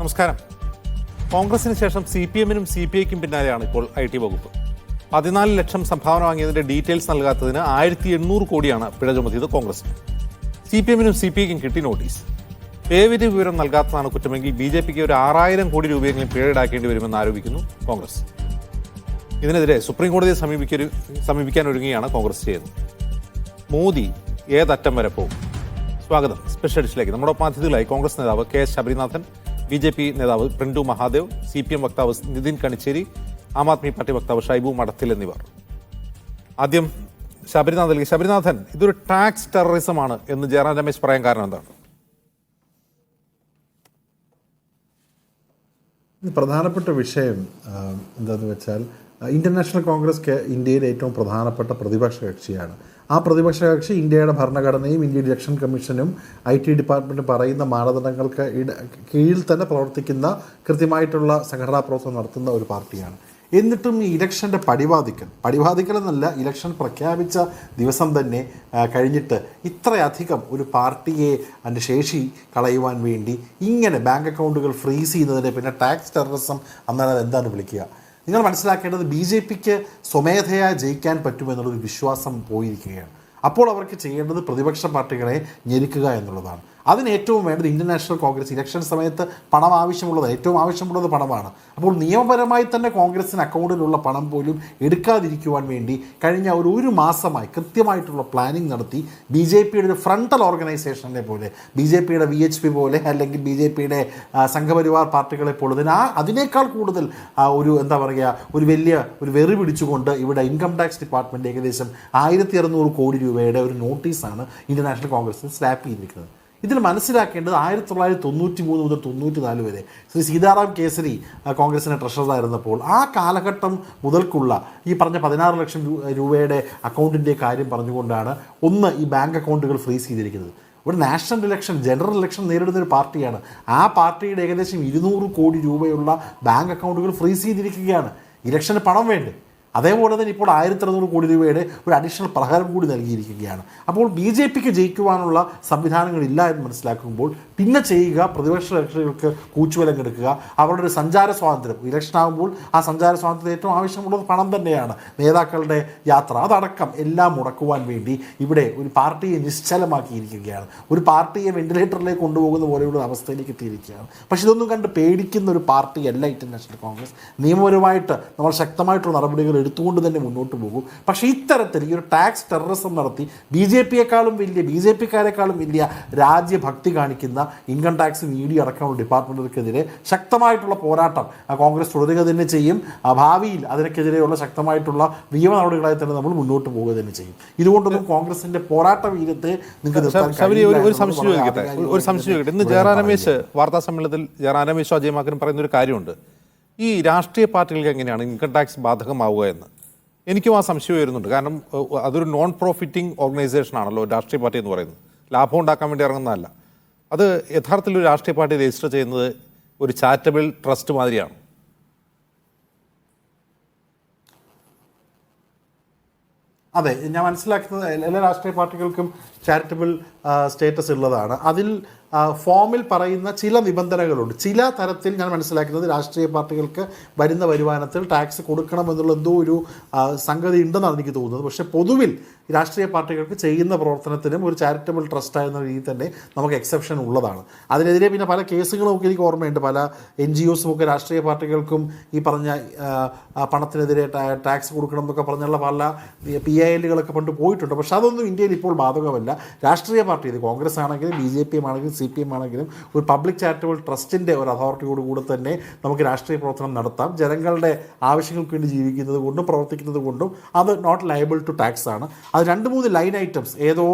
നമസ്കാരം. കോൺഗ്രസിന് ശേഷം CPM-നും CPI-ക്കും പിന്നാലെയാണ് ഇപ്പോൾ IT വകുപ്പ്. 14 ലക്ഷം സംഭാവന വാങ്ങിയതിന്റെ ഡീറ്റെയിൽസ് നൽകാത്തതിന് 1800 കോടിയാണ് പിഴ ചുമത്തിയത് കോൺഗ്രസ്. CPM-നും CPI-ക്കും കിട്ടി നോട്ടീസ്. പേവിധി വിവരം നൽകാത്തതാണ് കുറ്റമെങ്കിൽ BJP-ക്ക് ഒരു 6000 കോടി രൂപയെങ്കിലും പിഴ ഈടാക്കേണ്ടി വരുമെന്ന് ആരോപിക്കുന്നു കോൺഗ്രസ്. ഇതിനെതിരെ സുപ്രീം കോടതിയെ സമീപിക്കാൻ ഒരുങ്ങിയാണ് കോൺഗ്രസ് ചെയ്യുന്നത്. മോദി ഏതറ്റം വരെ പോകും? സ്വാഗതം സ്പെഷ്യൽ എഡിഷനിലേക്ക്. നമ്മുടെ അതിഥികളായി കോൺഗ്രസ് നേതാവ് KS ശബരിനാഥൻ, BJP നേതാവ് പ്രിന്റു മഹാദേവ്, CPM വക്താവ് നിതിൻ കണിച്ചേരി, ആം ആദ്മി പാർട്ടി വക്താവ് ഷൈബു മഠത്തിൽ എന്നിവർ. ആദ്യം ശബരിനാഥൻ, ഇതൊരു ടാക്സ് ടെററിസമാണ് എന്ന് ജയറാം രമേശ് പറയാൻ കാരണം എന്താണ്? പ്രധാനപ്പെട്ട വിഷയം എന്താണെന്ന് വെച്ചാൽ, ഇന്ത്യൻ നാഷണൽ കോൺഗ്രസ് ഇന്ത്യയിലെ ഏറ്റവും പ്രധാനപ്പെട്ട പ്രതിപക്ഷ കക്ഷിയാണ്. ആ പ്രതിപക്ഷ കക്ഷി ഇന്ത്യയുടെ ഭരണഘടനയും ഇന്ത്യൻ ഇലക്ഷൻ കമ്മീഷനും IT ഡിപ്പാർട്ട്മെൻറ്റും പറയുന്ന മാനദണ്ഡങ്ങൾക്ക് കീഴിൽ തന്നെ പ്രവർത്തിക്കുന്ന, കൃത്യമായിട്ടുള്ള സംഘടനാ പ്രവർത്തനം നടത്തുന്ന ഒരു പാർട്ടിയാണ്. എന്നിട്ടും ഈ ഇലക്ഷൻ്റെ പടിവാദിക്കൽ എന്നല്ല, ഇലക്ഷൻ പ്രഖ്യാപിച്ച ദിവസം തന്നെ കഴിഞ്ഞിട്ട് ഇത്രയധികം ഒരു പാർട്ടിയെ അതിൻ്റെ ശേഷി കളയുവാൻ വേണ്ടി ഇങ്ങനെ ബാങ്ക് അക്കൗണ്ടുകൾ ഫ്രീസ് ചെയ്യുന്നതിനെ പിന്നെ ടാക്സ് ടെററിസം എന്നാൽ അതെന്താണ് വിളിക്കുക? നിങ്ങൾ മനസ്സിലാക്കേണ്ടത് BJP-ക്ക് സ്വമേധയാ ജയിക്കാൻ പറ്റുമെന്നുള്ളൊരു വിശ്വാസം പോയിരിക്കുകയാണ്. അപ്പോൾ അവർക്ക് ചെയ്യേണ്ടത് പ്രതിപക്ഷ പാർട്ടികളെ ഞെരുക്കുക എന്നുള്ളതാണ്. അതിന് ഏറ്റവും വേണ്ടത് ഇന്ത്യൻ നാഷണൽ കോൺഗ്രസ് ഇലക്ഷൻ സമയത്ത് പണം ഏറ്റവും ആവശ്യമുള്ളത് പണമാണ്. അപ്പോൾ നിയമപരമായി തന്നെ കോൺഗ്രസിന് അക്കൗണ്ടിലുള്ള പണം പോലും എടുക്കാതിരിക്കുവാൻ വേണ്ടി കഴിഞ്ഞ ഒരു മാസമായി കൃത്യമായിട്ടുള്ള പ്ലാനിങ് നടത്തി BJP-യുടെ ഒരു ഫ്രണ്ടൽ ഓർഗനൈസേഷനെ പോലെ, BJP-യുടെ VHP പോലെ, അല്ലെങ്കിൽ BJP-യുടെ സംഘപരിവാർ പാർട്ടികളെ പോലെ അതിനേക്കാൾ കൂടുതൽ ഒരു വലിയ വെറി പിടിച്ചുകൊണ്ട് ഇവിടെ ഇൻകം ടാക്സ് ഡിപ്പാർട്ട്മെൻറ്റ് ഏകദേശം 1600 കോടി രൂപയുടെ ഒരു നോട്ടീസാണ് ഇന്ത്യൻ നാഷണൽ കോൺഗ്രസിന് സ്ലാപ്പ് ചെയ്തിരിക്കുന്നത്. ഇതിൽ മനസ്സിലാക്കേണ്ടത് 1993 മുതൽ 94 വരെ ശ്രീ സീതാറാം കേസരി കോൺഗ്രസിൻ്റെ ട്രഷററായിരുന്നപ്പോൾ ആ കാലഘട്ടം മുതൽക്കുള്ള ഈ പറഞ്ഞ 16 ലക്ഷം രൂപയുടെ അക്കൗണ്ടിൻ്റെ കാര്യം പറഞ്ഞുകൊണ്ടാണ് ഈ ബാങ്ക് അക്കൗണ്ടുകൾ ഫ്രീസ് ചെയ്തിരിക്കുന്നത്. ഒരു നാഷണൽ ഇലക്ഷൻ, ജനറൽ ഇലക്ഷൻ നേരിടുന്ന ഒരു പാർട്ടിയാണ്. ആ പാർട്ടിയുടെ ഏകദേശം 200 കോടി രൂപയുള്ള ബാങ്ക് അക്കൗണ്ടുകൾ ഫ്രീസ് ചെയ്തിരിക്കുകയാണ്. ഇലക്ഷന് പണം വേണ്ടേ? അതേപോലെ തന്നെ ഇപ്പോൾ 1600 കോടി രൂപയുടെ ഒരു അഡീഷണൽ പ്രകാരം കൂടി നൽകിയിരിക്കുകയാണ്. അപ്പോൾ BJP-ക്ക് ജയിക്കുവാനുള്ള സംവിധാനങ്ങളില്ല എന്ന് മനസ്സിലാക്കുമ്പോൾ പിന്നെ ചെയ്യുക പ്രതിപക്ഷ കക്ഷികൾക്ക് കൂച്ചുവിലം കെടുക്കുക. അവരുടെ ഒരു സഞ്ചാര സ്വാതന്ത്ര്യം, ഇലക്ഷൻ ആകുമ്പോൾ ആ സഞ്ചാര സ്വാതന്ത്ര്യം ഏറ്റവും ആവശ്യമുള്ളത് പണം തന്നെയാണ്. നേതാക്കളുടെ യാത്ര അതടക്കം എല്ലാം മുടക്കുവാൻ വേണ്ടി ഇവിടെ ഒരു പാർട്ടിയെ നിശ്ചലമാക്കിയിരിക്കുകയാണ്. ഒരു പാർട്ടിയെ വെന്റിലേറ്ററിലേക്ക് കൊണ്ടുപോകുന്ന പോലെയുള്ള അവസ്ഥയിലേക്ക് എത്തിയിരിക്കുകയാണ്. പക്ഷെ ഇതൊന്നും കണ്ട് പേടിക്കുന്ന ഒരു പാർട്ടിയല്ല ഇന്ത്യൻ നാഷണൽ കോൺഗ്രസ്. നിയമപരമായിട്ട് നമ്മൾ ശക്തമായിട്ടുള്ള നടപടികൾ എടുത്തുകൊണ്ട് തന്നെ മുന്നോട്ട് പോകും. പക്ഷേ ഇത്തരത്തിൽ ഈ ഒരു ടാക്സ് ടെററിസം നടത്തി BJP-ക്കാരെക്കാളും വലിയ രാജ്യഭക്തി കാണിക്കുന്ന ഇൻകം ടാക്സ് ED അടക്കമുള്ള ഡിപ്പാർട്ട്മെൻറ്റുകൾക്കെതിരെ ശക്തമായിട്ടുള്ള പോരാട്ടം കോൺഗ്രസ് തുടരുക തന്നെ ചെയ്യും. ഭാവിയിൽ അതിനെതിരെയുള്ള ശക്തമായിട്ടുള്ള നിയമ നടപടികളായി തന്നെ നമ്മൾ മുന്നോട്ട് പോവുക തന്നെ ചെയ്യും. ഇതുകൊണ്ടൊന്നും കോൺഗ്രസിന്റെ പോരാട്ട വീര്യത്തെ ഒരു സംശയം ഇന്ന് ജയറാം രമേശ് വാർത്താ സമ്മേളനത്തിൽ ജയറാം രമേശ് അജയമാക്കനും പറയുന്ന ഒരു കാര്യമുണ്ട്. ഈ രാഷ്ട്രീയ പാർട്ടികൾക്ക് എങ്ങനെയാണ് ഇൻകം ടാക്സ് ബാധകമാവുക എന്ന് എനിക്കും ആ സംശയം വരുന്നുണ്ട്. കാരണം അതൊരു നോൺ പ്രോഫിറ്റിംഗ് ഓർഗനൈസേഷൻ ആണല്ലോ രാഷ്ട്രീയ പാർട്ടി എന്ന് പറയുന്നത്. ലാഭം ഉണ്ടാക്കാൻ വേണ്ടി ഇറങ്ങുന്നതല്ല. അത് യഥാർത്ഥത്തിൽ ഒരു രാഷ്ട്രീയ പാർട്ടി രജിസ്റ്റർ ചെയ്യുന്നത് ഒരു ചാരിറ്റബിൾ ട്രസ്റ്റ് മാതിരിയാണ്. അതെ, ഞാൻ മനസ്സിലാക്കുന്നത് എല്ലാ രാഷ്ട്രീയ പാർട്ടികൾക്കും ചാരിറ്റബിൾ സ്റ്റേറ്റസ് ഉള്ളതാണ്. അതിൽ ഫോമിൽ പറയുന്ന ചില നിബന്ധനകളുണ്ട്. ചില തരത്തിൽ ഞാൻ മനസ്സിലാക്കുന്നത് രാഷ്ട്രീയ പാർട്ടികൾക്ക് വരുന്ന വരുമാനത്തിൽ ടാക്സ് കൊടുക്കണമെന്നുള്ള എന്തോ ഒരു സംഗതി ഉണ്ടെന്നാണ് എനിക്ക് തോന്നുന്നത്. പക്ഷേ പൊതുവിൽ രാഷ്ട്രീയ പാർട്ടികൾക്ക് ചെയ്യുന്ന പ്രവർത്തനത്തിനും ഒരു ചാരിറ്റബിൾ ട്രസ്റ്റ് എന്ന രീതിയിൽ തന്നെ നമുക്ക് എക്സെപ്ഷൻ ഉള്ളതാണ്. അതിനെതിരെ പിന്നെ പല കേസുകളും ഒക്കെ എനിക്ക് ഓർമ്മയുണ്ട്. പല NGOസും ഒക്കെ രാഷ്ട്രീയ പാർട്ടികൾക്കും ഈ പറഞ്ഞ പണത്തിനെതിരെ ടാക്സ് കൊടുക്കണം എന്നൊക്കെ പറഞ്ഞുള്ള പല PILകളൊക്കെ പണ്ട് പോയിട്ടുണ്ട്. പക്ഷേ അതൊന്നും ഇന്ത്യയിൽ ഇപ്പോൾ ബാധകമല്ല. രാഷ്ട്രീയ പാർട്ടി, ഇത് കോൺഗ്രസ് ആണെങ്കിലും BJP ആണെങ്കിലും CPM ആണെങ്കിലും ഒരു പബ്ലിക് ചാരിറ്റബിൾ ട്രസ്റ്റിൻ്റെ ഒരു അതോറിറ്റിയോടുകൂടി തന്നെ നമുക്ക് രാഷ്ട്രീയ പ്രവർത്തനം നടത്താം. ജനങ്ങളുടെ ആവശ്യങ്ങൾക്ക് വേണ്ടി ജീവിക്കുന്നത് കൊണ്ടും പ്രവർത്തിക്കുന്നത് കൊണ്ടും അത് നോട്ട് ലയബിൾ ടു ടാക്സ് ആണ്. അത് 2-3 ലൈൻ ഐറ്റംസ് ഏതോ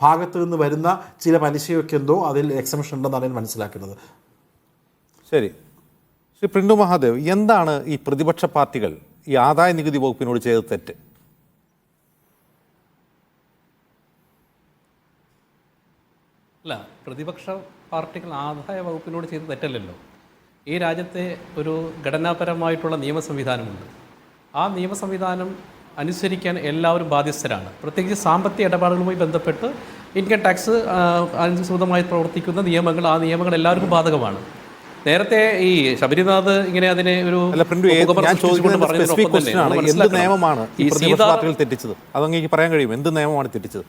ഭാഗത്ത് നിന്ന് വരുന്ന ചില പലിശയൊക്കെ എന്തോ അതിൽ എക്സംഷൻ ഉണ്ടെന്നാണ് ഞാൻ മനസ്സിലാക്കുന്നത്. ശരി, ശ്രീ പ്രിന്റു മഹാദേവ്, എന്താണ് ഈ പ്രതിപക്ഷ പാർട്ടികൾ ഈ ആദായ നികുതി വകുപ്പിനോട് ചെയ്ത തെറ്റ്? അല്ല, പ്രതിപക്ഷ പാർട്ടികൾ ആദായ വകുപ്പിനോട് ചെയ്ത് തെറ്റല്ലല്ലോ. ഈ രാജ്യത്തെ ഒരു ഘടനാപരമായിട്ടുള്ള നിയമ സംവിധാനമുണ്ട്. ആ നിയമ സംവിധാനം അനുസരിക്കാൻ എല്ലാവരും ബാധ്യസ്ഥരാണ്. പ്രത്യേകിച്ച് സാമ്പത്തിക ഇടപാടുകളുമായി ബന്ധപ്പെട്ട് ഇൻകം ടാക്സ് അനുസൃതമായി പ്രവർത്തിക്കുന്ന നിയമങ്ങൾ, ആ നിയമങ്ങൾ എല്ലാവർക്കും ബാധകമാണ്. നേരത്തെ ഈ ശബരിനാഥ് ഇങ്ങനെ അതിനെ ഒരു അല്ല പ്രിന്റു, ഞാൻ ചോദിക്കുന്നത് സ്പെസിഫിക് ക്വസ്റ്റ്യൻ ആണ്. എന്ത് നിയമമാണ് ഈ പ്രതിപക്ഷ പാർട്ടികൾ തെറ്റിച്ചത്? അതങ്ങേക്ക് പറയാൻ കഴിയും. എന്ത് നിയമമാണ് തെറ്റിച്ചത്?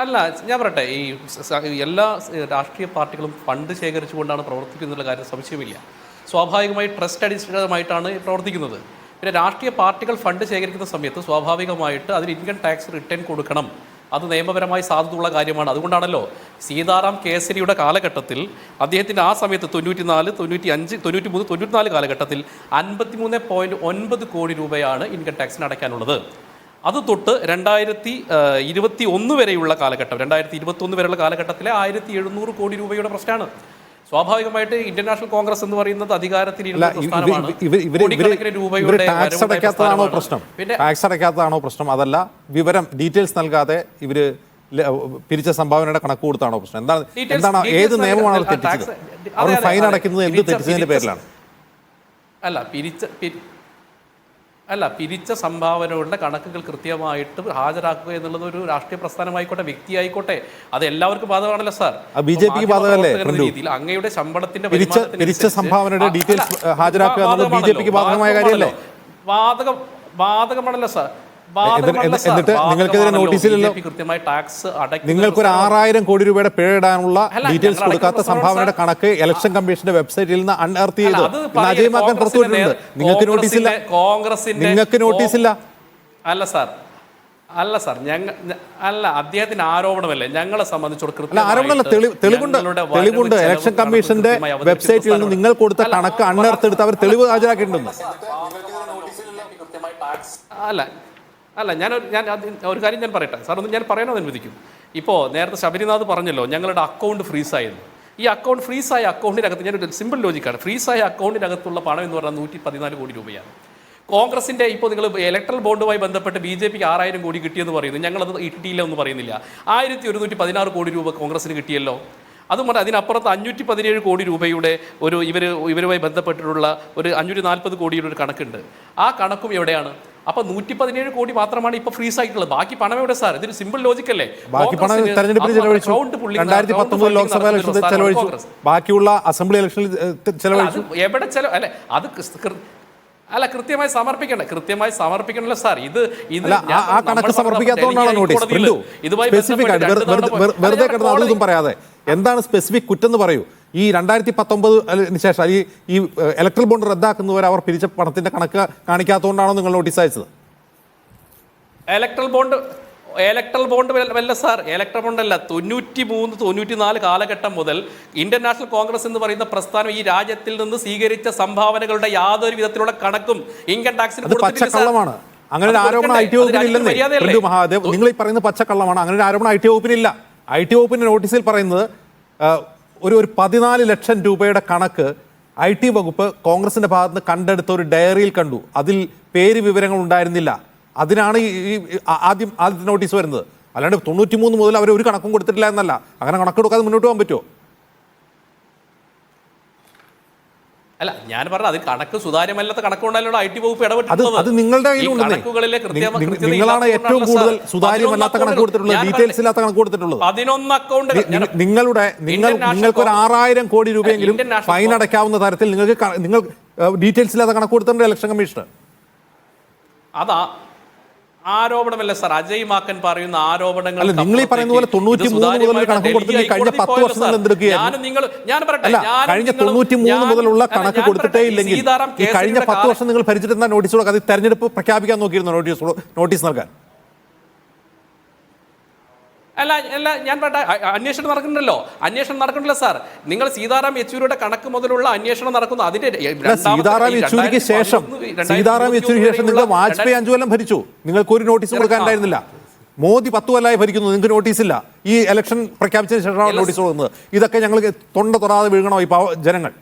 അല്ല, ഞാൻ പറയട്ടെ, ഈ എല്ലാ രാഷ്ട്രീയ പാർട്ടികളും ഫണ്ട് ശേഖരിച്ചുകൊണ്ടാണ് പ്രവർത്തിക്കുന്നുള്ള കാര്യം സംശയമില്ല. സ്വാഭാവികമായി ട്രസ്റ്റ് അടിസ്ഥാനമായിട്ടാണ് പ്രവർത്തിക്കുന്നത്. പിന്നെ രാഷ്ട്രീയ പാർട്ടികൾ ഫണ്ട് ശേഖരിക്കുന്ന സമയത്ത് സ്വാഭാവികമായിട്ട് അതിന് ഇൻകം ടാക്സ് റിട്ടേൺ കൊടുക്കണം. അത് നിയമപരമായി സാധുതയുള്ള കാര്യമാണ്. അതുകൊണ്ടാണല്ലോ സീതാറാം കേസരിയുടെ കാലഘട്ടത്തിൽ അദ്ദേഹത്തിൻ്റെ ആ സമയത്ത് 94, 95, 93, 94 കാലഘട്ടത്തിൽ 53.9 കോടി രൂപയാണ് ഇൻകം ടാക്സിന് അടയ്ക്കാനുള്ളത്. അത് തൊട്ട് 2021 വരെയുള്ള കാലഘട്ടം, 2021 വരെയുള്ള കാലഘട്ടത്തിലെ 1700 കോടി രൂപയുടെ പ്രശ്നമാണ്. സ്വാഭാവികമായിട്ട് ഇന്ത്യൻ നാഷണൽ കോൺഗ്രസ് എന്ന് പറയുന്നത് അധികാരത്തിലിരുന്ന പ്രസ്ഥാനമാണ്. ടാക്സ് അടയ്ക്കാത്തതാണോ പ്രശ്നം? ടാക്സ് അടയ്ക്കാത്തതാണോ പ്രശ്നം? അതല്ല, വിവരം ഡീറ്റെയിൽസ് നൽകാതെ ഇവര് പിരിച്ച സംഭാവനയുടെ കണക്ക് കൊടുത്താണോ പ്രശ്നം? എന്താണ് ഏത് നിയമമാണ് അവർ തെറ്റിച്ചത്? അവർ ഫൈൻ അടയ്ക്കുന്നത് എന്ത് തെറ്റിച്ചതിന്റെ പേരിലാണ്? പിരിച്ച സംഭാവനകളുടെ കണക്കുകൾ കൃത്യമായിട്ട് ഹാജരാക്കുക എന്നുള്ളത് ഒരു രാഷ്ട്രീയ പ്രസ്ഥാനമായിക്കോട്ടെ, വ്യക്തി ആയിക്കോട്ടെ, അത് എല്ലാവർക്കും ബാധകമാണല്ലോ സാർ. ബിജെപിക്ക് ബാധകമല്ലേ? അങ്ങയുടെ ശമ്പളത്തിന്റെ പിരിച്ച സംഭാവനയുടെ ഡീറ്റെയിൽസ് ഹാജരാക്കുക എന്നുള്ളത് ബിജെപിക്ക് ബാധകമായ കാര്യമല്ലേ? ബാധകമാണല്ലോ സാർ. എന്നിട്ട് നിങ്ങൾക്കെതിരെ നോട്ടീസിലല്ലോ. നിങ്ങൾക്കൊരു 6000 കോടി രൂപയുടെ പിഴ ഇടാനുള്ള ഡീറ്റെയിൽസ് കൊടുക്കാത്ത സംഭാവനയുടെ കണക്ക് ഇലക്ഷൻ കമ്മീഷന്റെ വെബ്സൈറ്റിൽ നിന്ന് അൺഎർത്ത് ചെയ്തു അജയ്മാക്കാൻ പുറത്തുവിട്ടിട്ടുണ്ട്. നിങ്ങൾക്ക് നോട്ടീസില്ല. നിങ്ങൾക്ക് നോട്ടീസില്ല. അല്ല സാർ, അദ്ദേഹത്തിന് ആരോപണമല്ലേ. ഞങ്ങളെ സംബന്ധിച്ചോട് ആരോപണമല്ല, തെളിവുണ്ട്. ഇലക്ഷൻ കമ്മീഷന്റെ വെബ്സൈറ്റിൽ നിന്ന് നിങ്ങൾ കൊടുത്ത കണക്ക് അൺഎർത്ത് എടുത്ത് അവർ തെളിവ് ഹാജരാക്കിയിട്ടുണ്ട്. ഞാൻ ഒരു കാര്യം ഞാൻ പറയട്ടെ സാർ, ഒന്ന് ഞാൻ പറയാനോ അനുവദിക്കും. ഇപ്പോൾ നേരത്തെ ശബരിനാഥ് പറഞ്ഞല്ലോ ഞങ്ങളുടെ അക്കൗണ്ട് ഫ്രീസായിരുന്നു. ഈ അക്കൗണ്ട് ഫ്രീസായ അക്കൗണ്ടിനകത്ത് ഞാനൊരു സിമ്പിൾ ലോജിക്കാണ്. ഫ്രീസായ അക്കൗണ്ടിനകത്തുള്ള പണം എന്ന് പറഞ്ഞാൽ 114 കോടി രൂപയാണ്. കോൺഗ്രസിൻ്റെ ഇപ്പോൾ നിങ്ങൾ ഇലക്ട്രൽ ബോണ്ടുമായി ബന്ധപ്പെട്ട് BJPക്ക് 6000 കോടി കിട്ടിയെന്ന് പറയുന്നു. ഞങ്ങളത് കിട്ടിയില്ല എന്ന് പറയുന്നില്ല. 1116 കോടി രൂപ കോൺഗ്രസിന് കിട്ടിയല്ലോ. അതുകൊണ്ട് അതിനപ്പുറത്ത് 517 കോടി രൂപയുടെ ഒരു ഇവരുമായി ബന്ധപ്പെട്ടിട്ടുള്ള ഒരു 540 കോടിയുടെ ഒരു കണക്കുണ്ട്. ആ കണക്കും എവിടെയാണ്? അപ്പോൾ 117 കോടി മാത്രമാണ് ഇപ്പോൾ ഫ്രീസ് ആയിട്ടുള്ളത്. ബാക്കി പണം എവിടെ സാർ? ഇതൊരു സിമ്പിൾ ലോജിക് അല്ലേ? ബാക്കി പണം തെരഞ്ഞെടുപ്പിൽ ചെലവഴിച്ചു, 2019 ലോക്സഭാ ഇലക്ഷനിൽ ചെലവഴിച്ചു, ബാക്കിയുള്ള അസംബ്ലി ഇലക്ഷനിൽ ചെലവഴിച്ചു. എവിടെ അല്ലെ? അത് കൃത്യമായി സമർപ്പിക്കണല്ലോ സാർ. ആ കണക്ക് സമർപ്പിക്കാത്തതുകൊണ്ടാണ് നോട്ടീസ്. സ്പെസിഫിക് ആയിട്ട് വെറുതെ കിടന്ന് അതും പറയാതെ എന്താണ് സ്പെസിഫിക് കുറ്റം എന്ന് പറയൂ. ഈ 2019 ശേഷം ഈ ഇലക്ട്രൽ ബോണ്ട് റദ്ദാക്കുന്നവരെ അവർ പിരിച്ച പണത്തിന്റെ കണക്ക് കാണിക്കാത്തതുകൊണ്ടാണോ നിങ്ങൾ നോട്ടീസ് അയച്ചത്? ഇലക്ട്രൽ ബോണ്ട് അല്ല സാർ, ഇലക്ട്രൽ ബോണ്ട് അല്ല. 93, 94 കാലഘട്ടം മുതൽ ഇന്ത്യൻ നാഷണൽ കോൺഗ്രസ് എന്ന് പറയുന്ന പ്രസ്ഥാനം ഈ രാജ്യത്തിൽ നിന്ന് സ്വീകരിച്ച സംഭാവനകളുടെ യാതൊരു വിധത്തിലുള്ള കണക്കും ഇൻകം ടാക്സിന് പച്ചക്കള്ളമാണ്. അങ്ങനെ ഒരു ആരോപണം IT വകുപ്പിനില്ലെന്നേ മഹാദേവ്. നിങ്ങൾ ഈ പറയുന്നത് പച്ചക്കള്ളമാണ്. അങ്ങനെ ഒരു ആരോപണം IT വകുപ്പിനില്ല. IT വകുപ്പിന്റെ നോട്ടീസിൽ പറയുന്നത് ഒരു 14 ലക്ഷം രൂപയുടെ കണക്ക് IT വകുപ്പ് കോൺഗ്രസിന്റെ ഭാഗത്ത് നിന്ന് കണ്ടെടുത്ത ഒരു ഡയറിയിൽ കണ്ടു. അതിൽ പേര് വിവരങ്ങൾ ഉണ്ടായിരുന്നില്ല. അതിനാണ് ആദ്യത്തെ നോട്ടീസ് വരുന്നത്. അല്ലാണ്ട് 93 മുതൽ അവർ ഒരു കണക്കും കൊടുത്തിട്ടില്ല എന്നല്ല. അങ്ങനെ കണക്കെടുക്കാതെ മുന്നോട്ട് പോകാൻ പറ്റുമോ? അല്ല, ഞാൻ പറഞ്ഞ അതിൽ കണക്ക് സുതാര്യമല്ലാത്ത കണക്കുകൊണ്ടല്ലോ IT വകുപ്പ് ഇടപെട്ടിട്ടുള്ളത്. അത് നിങ്ങളുടെ നിങ്ങളാണ് ഏറ്റവും കൂടുതൽ സുതാര്യമല്ലാത്ത കണക്ക് കൊടുത്തിട്ടുള്ളത്, ഡീറ്റെയിൽസ് ഇല്ലാത്ത കണക്ക് കൊടുത്തിട്ടുള്ളത്. 11 അക്കൗണ്ട് നിങ്ങൾക്കൊരു 6000 കോടി രൂപയെങ്കിലും ഫൈൻ അടയ്ക്കാവുന്ന തരത്തിൽ നിങ്ങൾ ഡീറ്റെയിൽസ് ഇല്ലാത്ത കണക്ക് കൊടുത്തിട്ടുണ്ട് ഇലക്ഷൻ കമ്മീഷന്. അതാ ആരോപണമല്ല സാർ. അജയ് മാക്കൻ പറയുന്ന ആരോപണങ്ങൾ നിങ്ങൾ ഈ പറയുന്ന പോലെ 93 മുതൽ കണക്ക് കൊടുത്തിട്ട് കഴിഞ്ഞ 10 വർഷം കഴിഞ്ഞ 93 മുതലുള്ള കണക്ക് കൊടുത്തിട്ടേ ഇല്ലെങ്കിൽ ഈ കഴിഞ്ഞ 10 വർഷം നിങ്ങൾ ഭരിച്ചിട്ട് എന്താ നോട്ടീസ് കൊടുക്കുക? അത് തെരഞ്ഞെടുപ്പ് പ്രഖ്യാപിക്കാൻ നോക്കിയിരുന്നു നോട്ടീസ് നൽകാൻ. അല്ല, ഞാൻ അന്വേഷണം നടക്കണ്ടല്ലോ സാർ. നിങ്ങൾ സീതാറാം യെച്ചൂരിയുടെ കണക്ക് മുതലുള്ള അന്വേഷണം നടക്കുന്നു. അതിന്റെ സീതാറാം യെച്ചൂരിക്ക് ശേഷം നിങ്ങൾ വാജ്പേയി 5 കൊല്ലം ഭരിച്ചു. നിങ്ങൾക്ക് ഒരു നോട്ടീസ് കൊടുക്കാനുണ്ടായിരുന്നില്ല. മോദി 10 കൊല്ലമായി ഭരിക്കുന്നു, നിങ്ങൾക്ക് നോട്ടീസില്ല. ഈ ഇലക്ഷൻ പ്രഖ്യാപിച്ചതിന് ശേഷമാണ് നോട്ടീസ് കൊടുക്കുന്നത്. ഇതൊക്കെ ഞങ്ങൾ തൊണ്ട തൊടാതെ വീഴണോ ഈ ജനങ്ങൾ?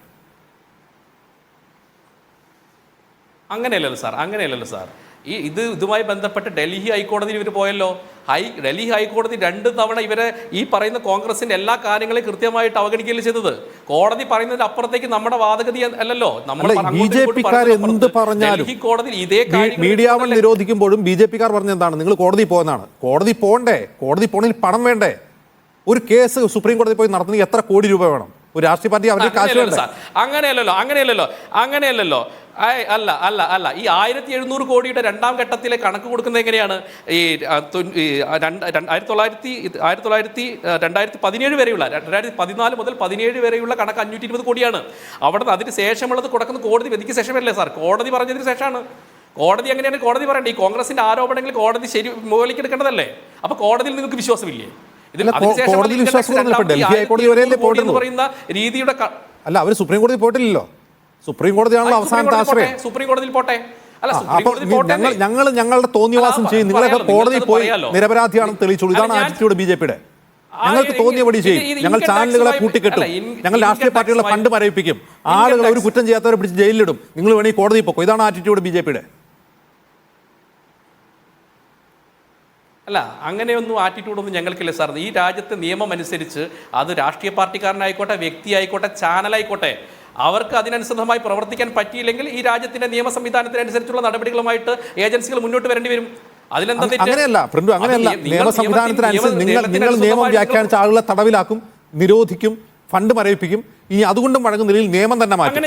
അങ്ങനെയല്ലല്ലോ സാർ. ഇതുമായി ബന്ധപ്പെട്ട് ഡൽഹി ഹൈക്കോടതിയിൽ ഇവർ പോയല്ലോ. ഡൽഹി ഹൈക്കോടതി 2 തവണ ഇവരെ ഈ പറയുന്ന കോൺഗ്രസിന്റെ എല്ലാ കാര്യങ്ങളെയും കൃത്യമായിട്ട് അവഗണിക്കുകയല്ലേ ചെയ്തത്. കോടതി പറയുന്നതിന് അപ്പുറത്തേക്ക് നമ്മുടെ വാദഗതി അല്ലല്ലോ. എന്ത് പറഞ്ഞാലും മീഡിയ നിരോധിക്കുമ്പോഴും BJPക്കാർ പറഞ്ഞ എന്താണ്? നിങ്ങൾ കോടതി പോകുന്നതാണ്. കോടതി പോകണ്ടേ? കോടതി പോകണമെങ്കിൽ പണം വേണ്ടേ? ഒരു കേസ് സുപ്രീം കോടതി പോയി നടത്തുന്നത് എത്ര കോടി രൂപ വേണം? ഒരു രാഷ്ട്രീയ പാർട്ടി അവർക്ക് കാശ് വേണ്ട. അങ്ങനെയല്ലല്ലോ. അല്ല ഈ 1700 കോടിയുടെ രണ്ടാം ഘട്ടത്തിലെ കണക്ക് കൊടുക്കുന്നത് എങ്ങനെയാണ്? ഈ 2017 വരെയുള്ള 2014 മുതൽ 17 വരെയുള്ള കണക്ക് 520 കോടിയാണ്. അവിടെ നിന്ന് അതിന് ശേഷമുള്ളത് കൊടുക്കുന്നത് കോടതി വിധിക്ക് ശേഷമല്ലേ സാർ? കോടതി പറഞ്ഞതിന് ശേഷമാണ്. കോടതി എങ്ങനെയാണ് കോടതി പറയേണ്ടത്? ഈ കോൺഗ്രസിന്റെ ആരോപണങ്ങൾ കോടതി ശരി മുകളിലേക്ക് എടുക്കേണ്ടതല്ലേ? അപ്പൊ കോടതിയിൽ നിങ്ങൾക്ക് വിശ്വാസമില്ലേ? പറയുന്ന രീതിയുടെ അല്ല, അവർ സുപ്രീം കോടതി പോയിട്ടില്ലല്ലോ. സുപ്രീം കോടതിയാണല്ലോ അവസാനത്തെ ആശ്രയം. സുപ്രീം കോടതിയിൽ പോട്ടെ. ഞങ്ങളുടെ തോന്നിയവാസം ചെയ്യും. നിങ്ങളൊക്കെ കോടതിയിൽ പോയി നിരപരാധിയാണെന്ന് തെളിയിച്ചോളൂ. ഇതാണ് ആറ്റിറ്റ്യൂഡ് BJP-യുടെ. ഞങ്ങൾക്ക് തോന്നിയപടി ചെയ്യും. ഞങ്ങൾ ചാനലുകളെ കൂട്ടിക്കെട്ടും. ഞങ്ങൾ രാഷ്ട്രീയ പാർട്ടികളെ ഫണ്ട് മരവിപ്പിക്കും. ആളുകളെ ഒരു കുറ്റം ചെയ്യാത്തവരെ പിടിച്ച് ജയിലിലിടും. നിങ്ങൾ വേണമെങ്കിൽ കോടതിയിൽ പോക്കോ. ഇതാണ് ആറ്റിറ്റ്യൂഡ് BJP-യുടെ. അല്ല, അങ്ങനെയൊന്നും ആറ്റിറ്റ്യൂഡൊന്നും ഞങ്ങൾക്കില്ല സാർ. ഈ രാജ്യത്തെ നിയമം അനുസരിച്ച് അത് രാഷ്ട്രീയ പാർട്ടിക്കാരനായിക്കോട്ടെ, വ്യക്തി ആയിക്കോട്ടെ, ചാനലായിക്കോട്ടെ, അവർക്ക് അതിനനുസൃതമായി പ്രവർത്തിക്കാൻ പറ്റിയില്ലെങ്കിൽ ഈ രാജ്യത്തിന്റെ നിയമ സംവിധാനത്തിനനുസരിച്ചുള്ള നടപടികളുമായിട്ട് ഏജൻസികൾ മുന്നോട്ട് വരേണ്ടി വരും. അതിലെന്താ തെറ്റ്? അങ്ങനെയല്ല ഫ്രണ്ട്, അങ്ങനെയല്ല. നിയമ സംവിധാനത്തിനനുസരിച്ച് നിങ്ങൾ നിയമം വ്യാഖ്യാനിച്ച ആളുകളെ തടവിലാക്കും, നിരോധിക്കും, ഫണ്ട് മരവിപ്പിക്കും. ഇനി അതുകൊണ്ടും മടങ്ങുന്ന നിലയിൽ നിയമം തന്നെ മാറ്റും.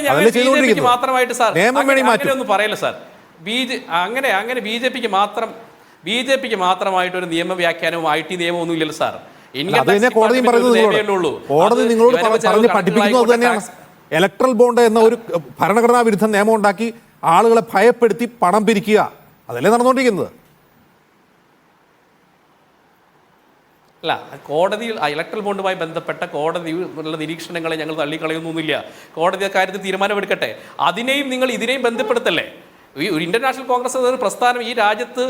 മാത്രമായിട്ട് സാർ അങ്ങനെയൊന്നും പറയല്ല സാർ. അങ്ങനെ BJPക്ക് മാത്രമായിട്ട് ഒരു നിയമ വ്യാഖ്യാനവും IT നിയമവും ഒന്നും ഇല്ലല്ലോ സാർ. കോടതി നിങ്ങളോട് പറഞ്ഞ് പഠിപ്പിക്കുന്നത് തന്നെയാണ്. ഇലക്ട്രൽ ബോണ്ട് എന്ന ഒരു ഭരണഘടനാ വിരുദ്ധ നിയമം ഉണ്ടാക്കി ആളുകളെ ഭയപ്പെടുത്തി പണം പിരിക്കുക, അതല്ലേ നടന്നുകൊണ്ടിരിക്കുന്നത്? അല്ല, കോടതിയിൽ ഇലക്ട്രൽ ബോണ്ടുമായി ബന്ധപ്പെട്ട കോടതിയുള്ള നിരീക്ഷണങ്ങളെ ഞങ്ങൾ തള്ളിക്കളയൊന്നുമില്ല. കോടതി കാര്യത്തിൽ തീരുമാനമെടുക്കട്ടെ. അതിനെയും നിങ്ങൾ ഇതിനെയും ബന്ധപ്പെടുത്തല്ലേ? ഈ ഒരു ഇന്റർനാഷണൽ കോൺഗ്രസ് എന്ന പ്രസ്ഥാനം ഈ രാജ്യത്ത്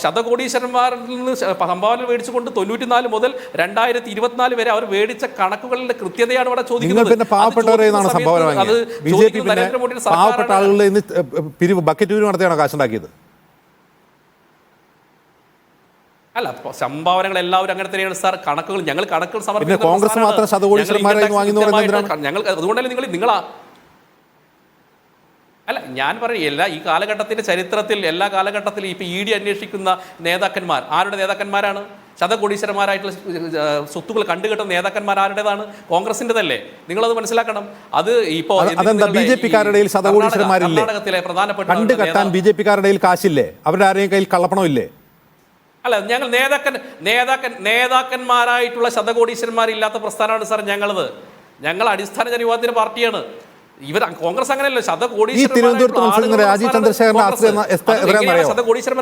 ശതകോടീശ്വരന്മാരിൽ നിന്ന് സംഭാവന മേടിച്ചുകൊണ്ട് 94 മുതൽ 2024 വരെ അവർ മേടിച്ച കണക്കുകളുടെ കൃത്യതയാണ് ഇവിടെ ചോദിക്കുന്നത്. പാവപ്പെട്ട ആളുകളുടെ ബക്കറ്റ് പിരിവ് നടത്തിയാണോ കാശുണ്ടാക്കിയത്? അല്ല, സംഭാവനകൾ എല്ലാവരും അങ്ങനെ തന്നെയാണ് സാർ. കണക്കുകൾ ഞങ്ങൾ സമർപ്പിക്കുന്നത് കോൺഗ്രസ് മാത്രം ശതകോടീശ്വരന്മാരായി ഞങ്ങൾ അതുകൊണ്ടല്ലേ നിങ്ങളാ അല്ല, ഞാൻ പറയില്ല. ഈ കാലഘട്ടത്തിന്റെ ചരിത്രത്തിൽ എല്ലാ കാലഘട്ടത്തിലും ഇപ്പൊ ED അന്വേഷിക്കുന്ന നേതാക്കന്മാർ ആരുടെ നേതാക്കന്മാരാണ്? ശതകോടീശ്വരന്മാരായിട്ടുള്ള സ്വത്തുക്കൾ കണ്ടുകെട്ടുന്ന നേതാക്കന്മാർ ആരുടേതാണ്? കോൺഗ്രസിൻ്റെതല്ലേ? നിങ്ങളത് മനസ്സിലാക്കണം. അത് ഇപ്പോ BJP-ക്കാരുടെ ശതകോടീശ്വരന്മാരില്ലേ? കർണാടകത്തിലെ പ്രധാനപ്പെട്ട കണ്ടുകെട്ടാൻ BJP-ക്കാരുടെ കാശില്ലേ? അവരുടെ ആരെയും കയ്യിൽ കള്ളപ്പണമില്ലേ? അല്ല, ഞങ്ങൾ നേതാക്കന്മാരായിട്ടുള്ള ശതകോടീശ്വരന്മാരില്ലാത്ത പ്രസ്ഥാനമാണ് സാർ ഞങ്ങളത്. ഞങ്ങൾ അടിസ്ഥാന ജനവിഭാഗത്തിന്റെ പാർട്ടിയാണ്. ഇവർ കോൺഗ്രസ് അങ്ങനെയല്ലോ.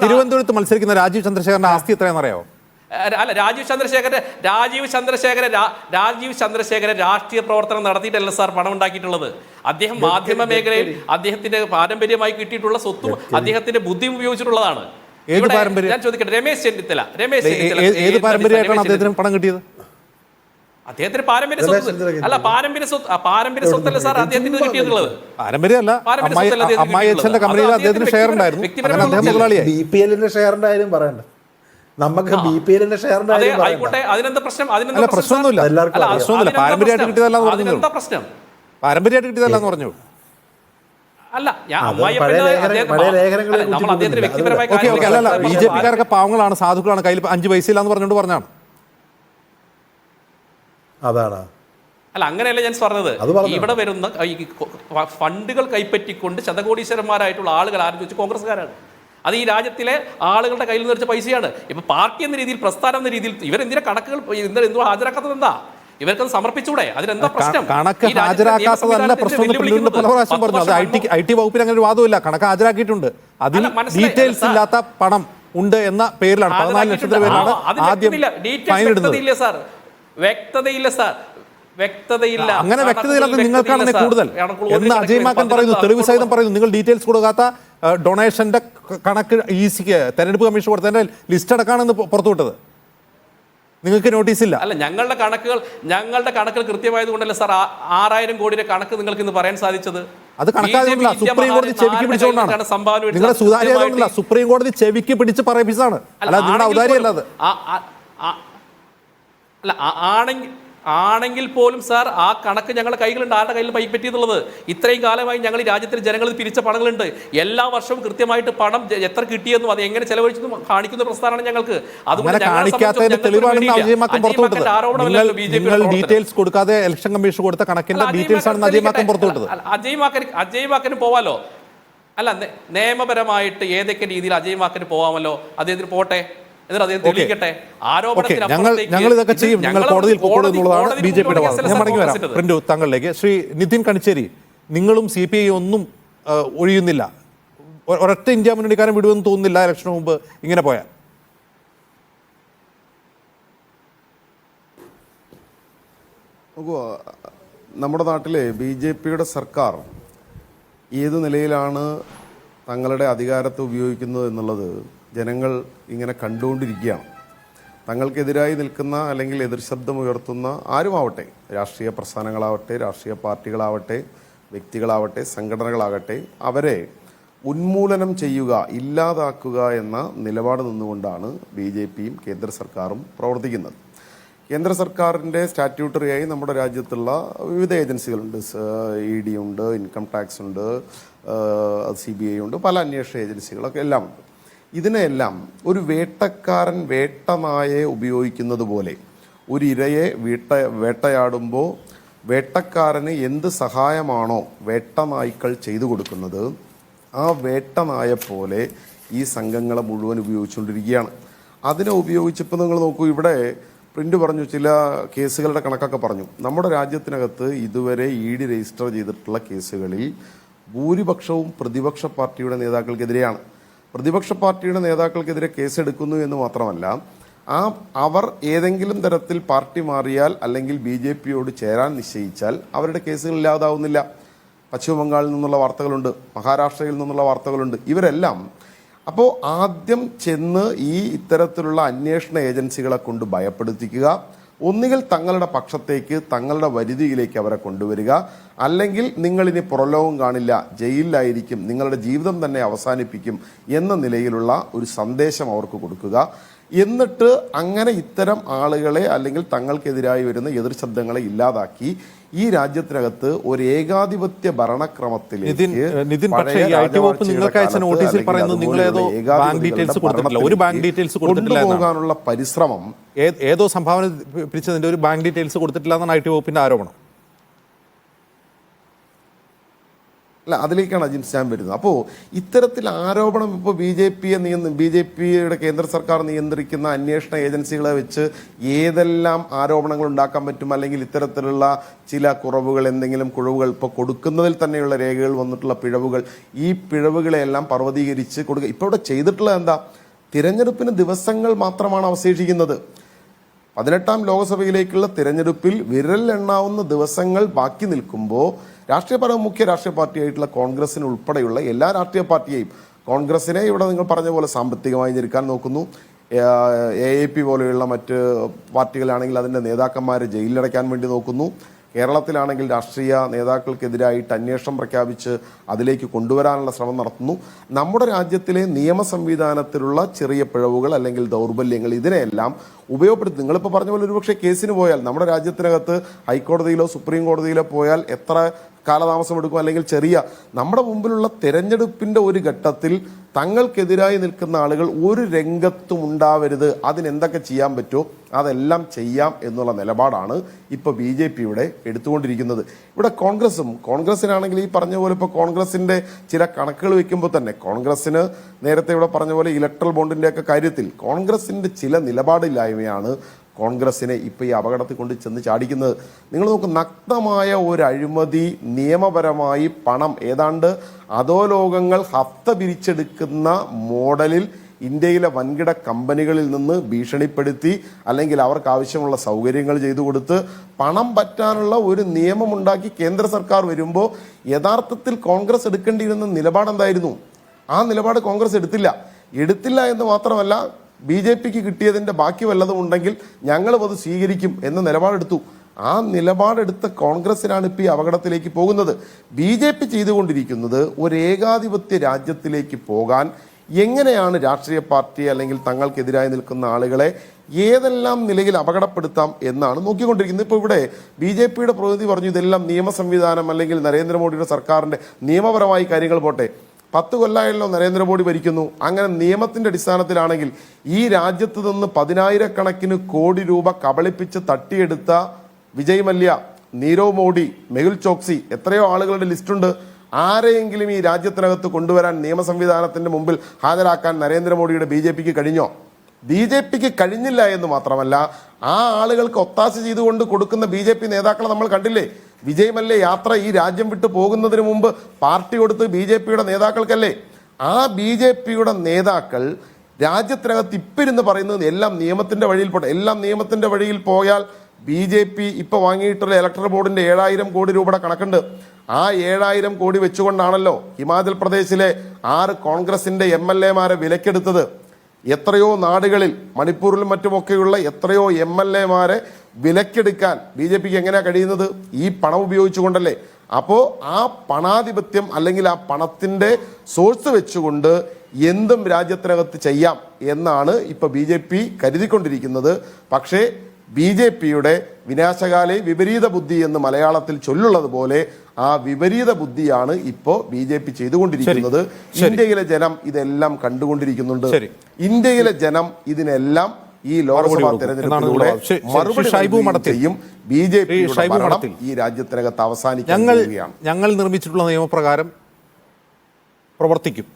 തിരുവനന്തപുരത്ത് മത്സരിക്കുന്ന രാജീവ് ചന്ദ്രശേഖരന്റെ ആസ്തി എത്രയാണെന്നറിയോ? അല്ല, രാജീവ് ചന്ദ്രശേഖരൻ രാഷ്ട്രീയ പ്രവർത്തനം നടത്തിയിട്ടല്ല സാർ പണം ഉണ്ടാക്കിയിട്ടുള്ളത്. അദ്ദേഹം മാധ്യമ മേഖലയിൽ അദ്ദേഹത്തിന്റെ പാരമ്പര്യമായി കിട്ടിയിട്ടുള്ള സ്വത്തും അദ്ദേഹത്തിന്റെ ബുദ്ധിയും ഉപയോഗിച്ചിട്ടുള്ളതാണ്. ഞാൻ ചോദിക്കട്ടെ, രമേശ് ചെന്നിത്തല ഏത് പാരമ്പര്യമായിട്ടാണ് അദ്ദേഹത്തിന് പണം കിട്ടിയത്? അദ്ദേഹത്തിന് പാരമ്പര്യ സ്വത്തല്ല സാർ അദ്ദേഹത്തിന് കിട്ടിയിട്ടുള്ളത്. പാരമ്പര്യമല്ല, അമ്മായിയച്ഛന്റെ കമ്പനിയിൽ അദ്ദേഹത്തിന് ഷെയർ ഉണ്ടായിരുന്നു. BPL-ന്റെ ഷെയറിന്റെ കാര്യം പറയണ്ട. നമുക്ക് BPL-ന്റെ ഷെയറിന്റെ കാര്യം ആയിക്കോട്ടെ. അതിനെന്താ പ്രശ്നം? പ്രശ്നമൊന്നുമില്ല. പാരമ്പര്യമായിട്ട് കിട്ടിയതല്ലാന്ന് പറഞ്ഞു. പ്രശ്നം പാരമ്പര്യമായിട്ട് കിട്ടിയതല്ലാന്ന് പറഞ്ഞു. അല്ല, BJP-ക്കാരൊക്കെ പാവങ്ങളാണ്, സാധുക്കളാണ്, കയ്യിൽ 5 പൈസ ഇല്ലാന്ന് പറഞ്ഞുകൊണ്ട് പറഞ്ഞാണ്. അതാണ്. അല്ല, അങ്ങനെയല്ല ഞാൻ പറഞ്ഞത്. ഇവിടെ വരുന്ന ഫണ്ടുകൾ കൈപ്പറ്റിക്കൊണ്ട് ശതകോടീശ്വരന്മാരായിട്ടുള്ള ആളുകൾ ആരും ചോദിച്ചു കോൺഗ്രസ്സുകാരാണ്. അത് ഈ രാജ്യത്തിലെ ആളുകളുടെ കയ്യിൽ നിന്ന് വെച്ച പൈസയാണ്. ഇപ്പൊ പാർട്ടി എന്ന രീതിയിൽ, പ്രസ്ഥാനം എന്ന രീതിയിൽ ഇവരെന്തിനാ കണക്കുകൾ എന്തോ ഹാജരാക്കാത്തത്? എന്താ ഇവർക്കത് സമർപ്പിച്ചൂടെ? അതിനെന്താ പ്രശ്നം? കണക്ക് ഹാജരാക്കാത്തതല്ല പ്രശ്നം. പല പ്രാവശ്യം പറഞ്ഞു. അത് IT വകുപ്പിൽ അങ്ങനെ ഒരു വാദമില്ല. കണക്ക് ഹാജരാക്കിയിട്ടുണ്ട്. അതിൽ ഡീറ്റെയിൽസ് ഇല്ലാത്ത പണം ഉണ്ട് എന്ന പേരിലാണ് 14 ലക്ഷത്തിന്റെ പേരിലാണ് ആദ്യം ഫൈൻ ഇടുന്നത്. വ്യക്തതയില്ല സാർ, വ്യക്തതയില്ല. അങ്ങനെ വ്യക്തതയില്ലാത്ത നിങ്ങൾക്കാണ് കൂടുതൽ എന്ന് അജയ്മാക്കൻ പറയുന്നു, തെളിവ് സഹിതം പറയുന്നു. നിങ്ങൾ ഡീറ്റെയിൽസ് കൊടുക്കാത്ത ഡൊണേഷന്റെ കണക്ക് ECക്ക് തെരഞ്ഞെടുപ്പ് കമ്മീഷൻ കൊടുത്തതിന്റെ ലിസ്റ്റ് അടക്കമാണ് പുറത്തുവിട്ടത്. നിങ്ങൾക്ക് നോട്ടീസ് ഇല്ല. അല്ല, ഞങ്ങളുടെ കണക്കുകൾ കൃത്യമായത് കൊണ്ടല്ലേ സാർ 6000 കോടിയുടെ കണക്ക് നിങ്ങൾക്ക് ഇന്ന് പറയാൻ സാധിച്ചത്? അത് കണക്കാകുന്നില്ല. സുപ്രീം കോടതി ചെവിക്ക് പിടിച്ചുകൊണ്ടാണ്. നിങ്ങളുടെ സുതാര്യതയൊന്നുമില്ല. സുപ്രീം കോടതി ചെവിക്ക് പിടിച്ച് പറയിപ്പിച്ചതാണ്. അല്ല, നിങ്ങളുടെ ഔദാര്യമല്ല അത്. അല്ല, ആണെങ്കിൽ പോലും സാർ ആ കണക്ക് ഞങ്ങളുടെ കൈകളുണ്ട്. ആരുടെ കയ്യിൽ പറ്റിയെന്നുള്ളത് ഇത്രയും കാലമായി ഞങ്ങൾ ഈ രാജ്യത്തിന് ജനങ്ങൾ പിരിച്ച പണങ്ങളുണ്ട്. എല്ലാ വർഷവും കൃത്യമായിട്ട് പണം എത്ര കിട്ടിയെന്നും അത് എങ്ങനെ ചെലവഴിച്ചെന്നും കാണിക്കുന്ന പ്രസ്ഥാനമാണ് ഞങ്ങൾക്ക്. ഡീറ്റെയിൽസ് കൊടുക്കാതെ ഇലക്ഷൻ കമ്മീഷൻ കൊടുത്ത കണക്കിന്റെ ഡീറ്റെയിൽസ് ആണ് അജയ് മാക്കൻ പുറത്തുവിട്ടത്. അജയ് മാക്കന് പോവാലോ, അല്ല നിയമപരമായിട്ട് ഏതൊക്കെ രീതിയിൽ അജയ് മാക്കന് പോവാമല്ലോ, അദ്ദേഹത്തിന് പോട്ടെ, എന്നിട്ട് അദ്ദേഹം തെളിയിക്കട്ടെ. ഞങ്ങൾ ഇതൊക്കെ ചെയ്യും, ഞങ്ങൾ കോടതിയിൽ പോകുന്നത് എന്നുള്ളതാണ് ബി ജെ പിയുടെ വാദം. ഞാൻ മടങ്ങി വരാം പ്രിന്റു താങ്കളിലേക്ക്. ശ്രീ നിതിൻ കണിച്ചേരി, നിങ്ങളും CPI ഒന്നും ഒഴിയുന്നില്ല, ഒരൊറ്റ ഇന്ത്യ മുന്നണിക്കാരൻ വിടുമെന്ന് തോന്നുന്നില്ല ഇലക്ഷന് മുമ്പ് ഇങ്ങനെ പോയാൽ? നോക്കൂ, നമ്മുടെ നാട്ടിലെ BJP സർക്കാർ ഏത് നിലയിലാണ് തങ്ങളുടെ അധികാരത്തെ ഉപയോഗിക്കുന്നത് എന്നുള്ളത് ജനങ്ങൾ ഇങ്ങനെ കണ്ടുകൊണ്ടിരിക്കുകയാണ്. തങ്ങൾക്കെതിരായി നിൽക്കുന്ന അല്ലെങ്കിൽ എതിർ ശബ്ദമുയർത്തുന്ന ആരുമാവട്ടെ, രാഷ്ട്രീയ പ്രസ്ഥാനങ്ങളാവട്ടെ, രാഷ്ട്രീയ പാർട്ടികളാവട്ടെ, വ്യക്തികളാവട്ടെ, സംഘടനകളാകട്ടെ, അവരെ ഉന്മൂലനം ചെയ്യുക, ഇല്ലാതാക്കുക എന്ന നിലപാട് നിന്നുകൊണ്ടാണ് BJPയും കേന്ദ്ര സർക്കാരും പ്രവർത്തിക്കുന്നത്. കേന്ദ്ര സർക്കാരിൻ്റെ സ്റ്റാറ്റ്യൂട്ടറിയായി നമ്മുടെ രാജ്യത്തുള്ള വിവിധ ഏജൻസികളുണ്ട്. ED ഉണ്ട്, ഇൻകം ടാക്സ് ഉണ്ട്, CBI ഉണ്ട്, പല അന്വേഷണ ഏജൻസികളൊക്കെ എല്ലാം ഉണ്ട്. ഇതിനെല്ലാം ഒരു വേട്ടക്കാരൻ വേട്ടനായെ ഉപയോഗിക്കുന്നത് പോലെ ഒരു ഇരയെ വേട്ടയാടുമ്പോൾ വേട്ടക്കാരന് എന്ത് സഹായമാണോ വേട്ടനായ്ക്കൾ ചെയ്തു കൊടുക്കുന്നത്, ആ വേട്ടനായെ പോലെ ഈ സംഘങ്ങളെ മുഴുവൻ ഉപയോഗിച്ചുകൊണ്ടിരിക്കുകയാണ്. അതിനെ ഉപയോഗിച്ചപ്പോൾ നിങ്ങൾ നോക്കൂ, ഇവിടെ പ്രിന്റ് പറഞ്ഞു, ചില കേസുകളുടെ കണക്കൊക്കെ പറഞ്ഞു. നമ്മുടെ രാജ്യത്തിനകത്ത് ഇതുവരെ ED രജിസ്റ്റർ ചെയ്തിട്ടുള്ള കേസുകളിൽ ഭൂരിപക്ഷവും പ്രതിപക്ഷ പാർട്ടിയുടെ നേതാക്കൾക്കെതിരെയാണ്. പ്രതിപക്ഷ പാർട്ടിയുടെ നേതാക്കൾക്കെതിരെ കേസെടുക്കുന്നു എന്ന് മാത്രമല്ല, അവർ ഏതെങ്കിലും തരത്തിൽ പാർട്ടി മാറിയാൽ അല്ലെങ്കിൽ BJPയോട് ചേരാൻ നിശ്ചയിച്ചാൽ അവരുടെ കേസുകൾ ഇല്ലാതാവുന്നില്ല. പശ്ചിമ ബംഗാളിൽ നിന്നുള്ള വാർത്തകളുണ്ട്, മഹാരാഷ്ട്രയിൽ നിന്നുള്ള വാർത്തകളുണ്ട്. ഇവരെല്ലാം അപ്പോൾ ആദ്യം ചെന്ന് ഇത്തരത്തിലുള്ള അന്വേഷണ ഏജൻസികളെ കൊണ്ട് ഭയപ്പെടുത്തിക്കുക, ഒന്നുകിൽ തങ്ങളുടെ പക്ഷത്തേക്ക്, തങ്ങളുടെ വരുതിയിലേക്ക് അവരെ കൊണ്ടുവരിക, അല്ലെങ്കിൽ നിങ്ങളിനി പുറലോകം കാണില്ല, ജയിലിലായിരിക്കും, നിങ്ങളുടെ ജീവിതം തന്നെ അവസാനിപ്പിക്കും എന്ന നിലയിലുള്ള ഒരു സന്ദേശം അവർക്ക് കൊടുക്കുക. എന്നിട്ട് അങ്ങനെ ഇത്തരം ആളുകളെ അല്ലെങ്കിൽ തങ്ങൾക്കെതിരായി വരുന്ന എതിർ ശബ്ദങ്ങളെ ഇല്ലാതാക്കി ഈ രാജ്യത്തിനകത്ത് ഒരു ഏകാധിപത്യ ഭരണക്രമത്തിലേക്ക് കൊണ്ടുപോകാനുള്ള പരിശ്രമം, ഏതോ സംഭാവന പിരിച്ചതിന്റെ ഒരു ബാങ്ക് ഡീറ്റെയിൽസ് കൊടുത്തിട്ടില്ല എന്നാണ് IT വകുപ്പിന്റെ ആരോപണം. അല്ല, അതിലേക്കാണ് ജിൻസ് ഞാൻ വരുന്നത്. അപ്പോൾ ഇത്തരത്തിൽ ആരോപണം ഇപ്പോൾ BJPയുടെ കേന്ദ്ര സർക്കാർ നിയന്ത്രിക്കുന്ന അന്വേഷണ ഏജൻസികളെ വെച്ച് ഏതെല്ലാം ആരോപണങ്ങൾ ഉണ്ടാക്കാൻ പറ്റും, അല്ലെങ്കിൽ ഇത്തരത്തിലുള്ള ചില കുറവുകൾ, എന്തെങ്കിലും കുഴവുകൾ, ഇപ്പോൾ കൊടുക്കുന്നതിൽ തന്നെയുള്ള രേഖകൾ വന്നിട്ടുള്ള പിഴവുകൾ, ഈ പിഴവുകളെല്ലാം പർവ്വതീകരിച്ച് കൊടുക്കുക. ഇപ്പോൾ ഇവിടെ ചെയ്തിട്ടുള്ളത് എന്താ? തിരഞ്ഞെടുപ്പിന് ദിവസങ്ങൾ മാത്രമാണ് അവശേഷിക്കുന്നത്. 18ാം ലോക്സഭയിലേക്കുള്ള തിരഞ്ഞെടുപ്പിൽ വിരലിലെണ്ണാവുന്ന ദിവസങ്ങൾ ബാക്കി നിൽക്കുമ്പോൾ മുഖ്യ രാഷ്ട്രീയ പാർട്ടിയായിട്ടുള്ള കോൺഗ്രസിന് ഉൾപ്പെടെയുള്ള എല്ലാ രാഷ്ട്രീയ പാർട്ടിയെയും, കോൺഗ്രസിനെ ഇവിടെ നിങ്ങൾ പറഞ്ഞ പോലെ സാമ്പത്തികമായി ഞെരുക്കാൻ നോക്കുന്നു. AAP പോലെയുള്ള മറ്റ് പാർട്ടികളാണെങ്കിൽ അതിൻ്റെ നേതാക്കന്മാരെ ജയിലിലടയ്ക്കാൻ വേണ്ടി നോക്കുന്നു. കേരളത്തിലാണെങ്കിൽ രാഷ്ട്രീയ നേതാക്കൾക്കെതിരായിട്ട് അന്വേഷണം പ്രഖ്യാപിച്ച് അതിലേക്ക് കൊണ്ടുവരാനുള്ള ശ്രമം നടത്തുന്നു. നമ്മുടെ രാജ്യത്തിലെ നിയമ സംവിധാനത്തിലുള്ള ചെറിയ പിഴവുകൾ അല്ലെങ്കിൽ ദൗർബല്യങ്ങൾ, ഇതിനെല്ലാം ഉപയോഗപ്പെടുത്തി നിങ്ങളിപ്പോൾ പറഞ്ഞ പോലെ ഒരുപക്ഷെ കേസിന് പോയാൽ നമ്മുടെ രാജ്യത്തിനകത്ത് ഹൈക്കോടതിയിലോ സുപ്രീം കോടതിയിലോ പോയാൽ എത്ര കാലതാമസം എടുക്കും, അല്ലെങ്കിൽ നമ്മുടെ മുമ്പിലുള്ള തെരഞ്ഞെടുപ്പിന്റെ ഒരു ഘട്ടത്തിൽ തങ്ങൾക്കെതിരായി നിൽക്കുന്ന ആളുകൾ ഒരു രംഗത്തും ഉണ്ടാവരുത്, അതിനെന്തൊക്കെ ചെയ്യാൻ പറ്റുമോ അതെല്ലാം ചെയ്യാം എന്നുള്ള നിലപാടാണ് ഇപ്പോൾ BJPയുടെ എടുത്തുകൊണ്ടിരിക്കുന്നത്. ഇവിടെ കോൺഗ്രസിനാണെങ്കിൽ ഈ പറഞ്ഞ പോലെ ഇപ്പോൾ കോൺഗ്രസിന്റെ ചില കണക്കുകൾ വെക്കുമ്പോൾ തന്നെ കോൺഗ്രസിന് നേരത്തെ ഇവിടെ പറഞ്ഞ പോലെ ഇലക്ട്രൽ ബോണ്ടിൻ്റെയൊക്കെ കാര്യത്തിൽ കോൺഗ്രസിന്റെ ചില നിലപാടില്ലായ്മയാണ് കോൺഗ്രസിനെ ഇപ്പോൾ ഈ അപകടത്തിൽ കൊണ്ട് ചെന്ന് ചാടിക്കുന്നത്. നിങ്ങൾ നോക്ക്, നഗ്നമായ ഒരു അഴിമതി, നിയമപരമായി പണം ഏതാണ്ട് അധോലോകങ്ങൾ ഹഫ്ത പിരിച്ചെടുക്കുന്ന മോഡലിൽ ഇന്ത്യയിലെ വൻകിട കമ്പനികളിൽ നിന്ന് ഭീഷണിപ്പെടുത്തി അല്ലെങ്കിൽ അവർക്ക് ആവശ്യമുള്ള സൗകര്യങ്ങൾ ചെയ്തു കൊടുത്ത് പണം പറ്റാനുള്ള ഒരു നിയമമുണ്ടാക്കി കേന്ദ്ര സർക്കാർ വരുമ്പോൾ യഥാർത്ഥത്തിൽ കോൺഗ്രസ് എടുക്കേണ്ടിയിരുന്ന നിലപാട് എന്തായിരുന്നു? ആ നിലപാട് കോൺഗ്രസ് എടുത്തില്ല എന്ന് മാത്രമല്ല, BJPക്ക് കിട്ടിയതിൻ്റെ ബാക്കി വല്ലതും ഉണ്ടെങ്കിൽ ഞങ്ങളും അത് സ്വീകരിക്കും എന്ന നിലപാടെടുത്തു. ആ നിലപാടെടുത്ത കോൺഗ്രസിനാണ് ഇപ്പോൾ ഈ അപകടത്തിലേക്ക് പോകുന്നത്. BJP ചെയ്തുകൊണ്ടിരിക്കുന്നത് ഒരു ഏകാധിപത്യ രാജ്യത്തിലേക്ക് പോകാൻ എങ്ങനെയാണ് രാഷ്ട്രീയ പാർട്ടി അല്ലെങ്കിൽ തങ്ങൾക്കെതിരായി നിൽക്കുന്ന ആളുകളെ ഏതെല്ലാം നിലയിൽ അപകടപ്പെടുത്താം എന്നാണ് നോക്കിക്കൊണ്ടിരിക്കുന്നത്. ഇപ്പോൾ ഇവിടെ BJP-യുടെ പ്രതിനിധി പറഞ്ഞു ഇതെല്ലാം നിയമ സംവിധാനം അല്ലെങ്കിൽ നരേന്ദ്രമോദിയുടെ സർക്കാരിൻ്റെ നിയമപരമായി കാര്യങ്ങൾ പോട്ടെ. 10 കൊല്ലമായല്ലോ നരേന്ദ്രമോദി ഭരിക്കുന്നു. അങ്ങനെ നിയമത്തിൻ്റെ അടിസ്ഥാനത്തിലാണെങ്കിൽ ഈ രാജ്യത്ത് നിന്ന് 10,000-കണക്കിന് കോടി രൂപ കബളിപ്പിച്ച് തട്ടിയെടുത്ത വിജയ് മല്യ, നീരവ് മോഡി, മെഹുൽ ചോക്സി, എത്രയോ ആളുകളുടെ ലിസ്റ്റുണ്ട്. ആരെയെങ്കിലും ഈ രാജ്യത്തിനകത്ത് കൊണ്ടുവരാൻ നിയമ സംവിധാനത്തിന്റെ മുമ്പിൽ ഹാജരാക്കാൻ നരേന്ദ്രമോദിയുടെ BJP-ക്ക് കഴിഞ്ഞോ? BJP-ക്ക് കഴിഞ്ഞില്ല എന്ന് മാത്രമല്ല, ആ ആളുകൾക്ക് ഒത്താശ ചെയ്തുകൊണ്ട് കൊടുക്കുന്ന BJP നേതാക്കളെ നമ്മൾ കണ്ടില്ലേ? വിജയ് മല്യ യാത്ര ഈ രാജ്യം വിട്ടു പോകുന്നതിന് മുമ്പ് പാർട്ടി കൊടുത്ത് BJP-യുടെ നേതാക്കൾക്കല്ലേ? ആ BJP-യുടെ നേതാക്കൾ രാജ്യത്തിനകത്ത് ഇപ്പിരുന്ന് പറയുന്നത് എല്ലാം നിയമത്തിന്റെ വഴിയിൽ പോട്ടെ. എല്ലാം നിയമത്തിന്റെ വഴിയിൽ പോയാൽ BJP ഇപ്പൊ വാങ്ങിയിട്ടുള്ള ഇലക്ട്രൽ ബോർഡിന്റെ 7,000 കോടി രൂപയുടെ കണക്കുണ്ട്. ആ 7,000 കോടി വെച്ചുകൊണ്ടാണല്ലോ ഹിമാചൽ പ്രദേശിലെ 6 കോൺഗ്രസിന്റെ MLA-മാരെ വിലക്കെടുത്തത്. എത്രയോ നാടുകളിൽ മണിപ്പൂരിലും മറ്റുമൊക്കെയുള്ള എത്രയോ MLA-മാരെ വിലക്കെടുക്കാൻ BJP-ക്ക് എങ്ങനെയാണ് കഴിയുന്നത്? ഈ പണം ഉപയോഗിച്ചുകൊണ്ടല്ലേ. അപ്പോൾ ആ പണാധിപത്യം അല്ലെങ്കിൽ ആ പണത്തിന്റെ സോഴ്സ് വെച്ചുകൊണ്ട് എന്തും രാജ്യത്തിനകത്ത് ചെയ്യാം എന്നാണ് ഇപ്പൊ BJP കരുതിക്കൊണ്ടിരിക്കുന്നത്. പക്ഷേ BJP-യുടെ വിനാശകാലേ വിപരീത ബുദ്ധി എന്ന് മലയാളത്തിൽ ചൊല്ലുള്ളത് പോലെ ആ വിപരീത ബുദ്ധിയാണ് ഇപ്പോ BJP ചെയ്തുകൊണ്ടിരിക്കുന്നത്. ഇന്ത്യയിലെ ജനം ഇതെല്ലാം കണ്ടുകൊണ്ടിരിക്കുന്നുണ്ട്. ഇന്ത്യയിലെ ജനം ഇതിനെല്ലാം ഈ ലോക്സഭാ തെരഞ്ഞെടുപ്പിലൂടെ മറുപടി ചെയ്യും. BJP-യുടെ ഭരണം ഈ രാജ്യത്തിനകത്ത് അവസാനിക്കാൻ പോവുകയാണ്. ഞങ്ങൾ നിർമ്മിച്ചിട്ടുള്ള നിയമപ്രകാരം പ്രവർത്തിക്കും.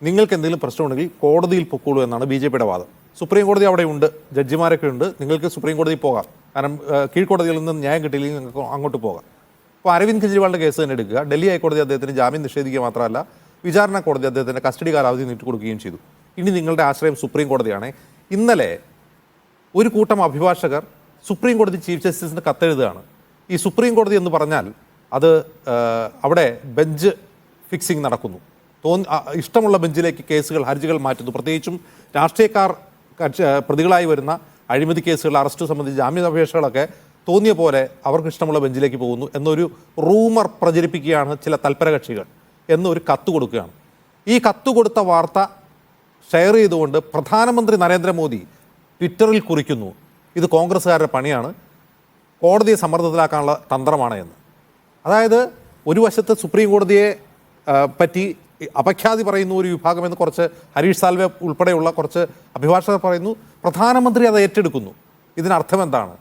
നിങ്ങൾക്ക് എന്തെങ്കിലും പ്രശ്നമുണ്ടെങ്കിൽ കോടതിയിൽ പൊക്കോളൂ എന്നാണ് BJP-യുടെ വാദം. സുപ്രീം കോടതി അവിടെ ഉണ്ട്, ജഡ്ജിമാരൊക്കെ ഉണ്ട്. നിങ്ങൾക്ക് സുപ്രീം കോടതിയിൽ പോകാം. കാരണം കീഴ്ക്കോടതിയിൽ നിന്ന് ന്യായം കിട്ടിയില്ലെങ്കിൽ നിങ്ങൾക്ക് അങ്ങോട്ട് പോകാം. ഇപ്പോൾ അരവിന്ദ് കെജ്രിവാളിൻ്റെ കേസ് തന്നെ എടുക്കുക. ഡൽഹി ഹൈക്കോടതി അദ്ദേഹത്തിന് ജാമ്യം നിഷേധിക്കുക മാത്രമല്ല, വിചാരണ കോടതി അദ്ദേഹത്തിൻ്റെ കസ്റ്റഡി കാലാവധി നീട്ടിക്കൊടുക്കുകയും ചെയ്തു. ഇനി നിങ്ങളുടെ ആശ്രയം സുപ്രീം കോടതിയാണ്. ഇന്നലെ ഒരു കൂട്ടം അഭിഭാഷകർ സുപ്രീം കോടതി ചീഫ് ജസ്റ്റിസിന് കത്തെഴുതുകയാണ്. ഈ സുപ്രീം കോടതി എന്ന് പറഞ്ഞാൽ അത് അവിടെ ബെഞ്ച് ഫിക്സിംഗ് നടക്കുന്നു. ഇഷ്ടമുള്ള ബെഞ്ചിലേക്ക് കേസുകൾ, ഹർജികൾ മാറ്റുന്നു. പ്രത്യേകിച്ചും രാഷ്ട്രീയക്കാർ പ്രതികളായി വരുന്ന അഴിമതി കേസുകൾ, അറസ്റ്റ് സംബന്ധിച്ച് ജാമ്യാപേക്ഷകളൊക്കെ തോന്നിയ പോലെ അവർക്ക് ഇഷ്ടമുള്ള ബെഞ്ചിലേക്ക് പോകുന്നു എന്നൊരു റൂമർ പ്രചരിപ്പിക്കുകയാണ് ചില തൽപര കക്ഷികൾ എന്നൊരു കത്ത് കൊടുക്കുകയാണ്. ഈ കത്ത് കൊടുത്ത വാർത്ത ഷെയർ ചെയ്തുകൊണ്ട് പ്രധാനമന്ത്രി നരേന്ദ്രമോദി ട്വിറ്ററിൽ കുറിക്കുന്നു, ഇത് കോൺഗ്രസ്സുകാരുടെ പണിയാണ്, കോടതിയെ സമ്മർദ്ദത്തിലാക്കാനുള്ള തന്ത്രമാണ് എന്ന്. അതായത് ഒരു വശത്ത് സുപ്രീം കോടതിയെ പറ്റി അപഖ്യാതി പറയുന്ന ഒരു വിഭാഗം എന്ന് കുറച്ച് ഹരീഷ് സാൽവെ ഉൾപ്പെടെയുള്ള കുറച്ച് അഭിഭാഷകർ പറയുന്നു, പ്രധാനമന്ത്രി അത് ഏറ്റെടുക്കുന്നു. ഇതിനർത്ഥം എന്താണ്?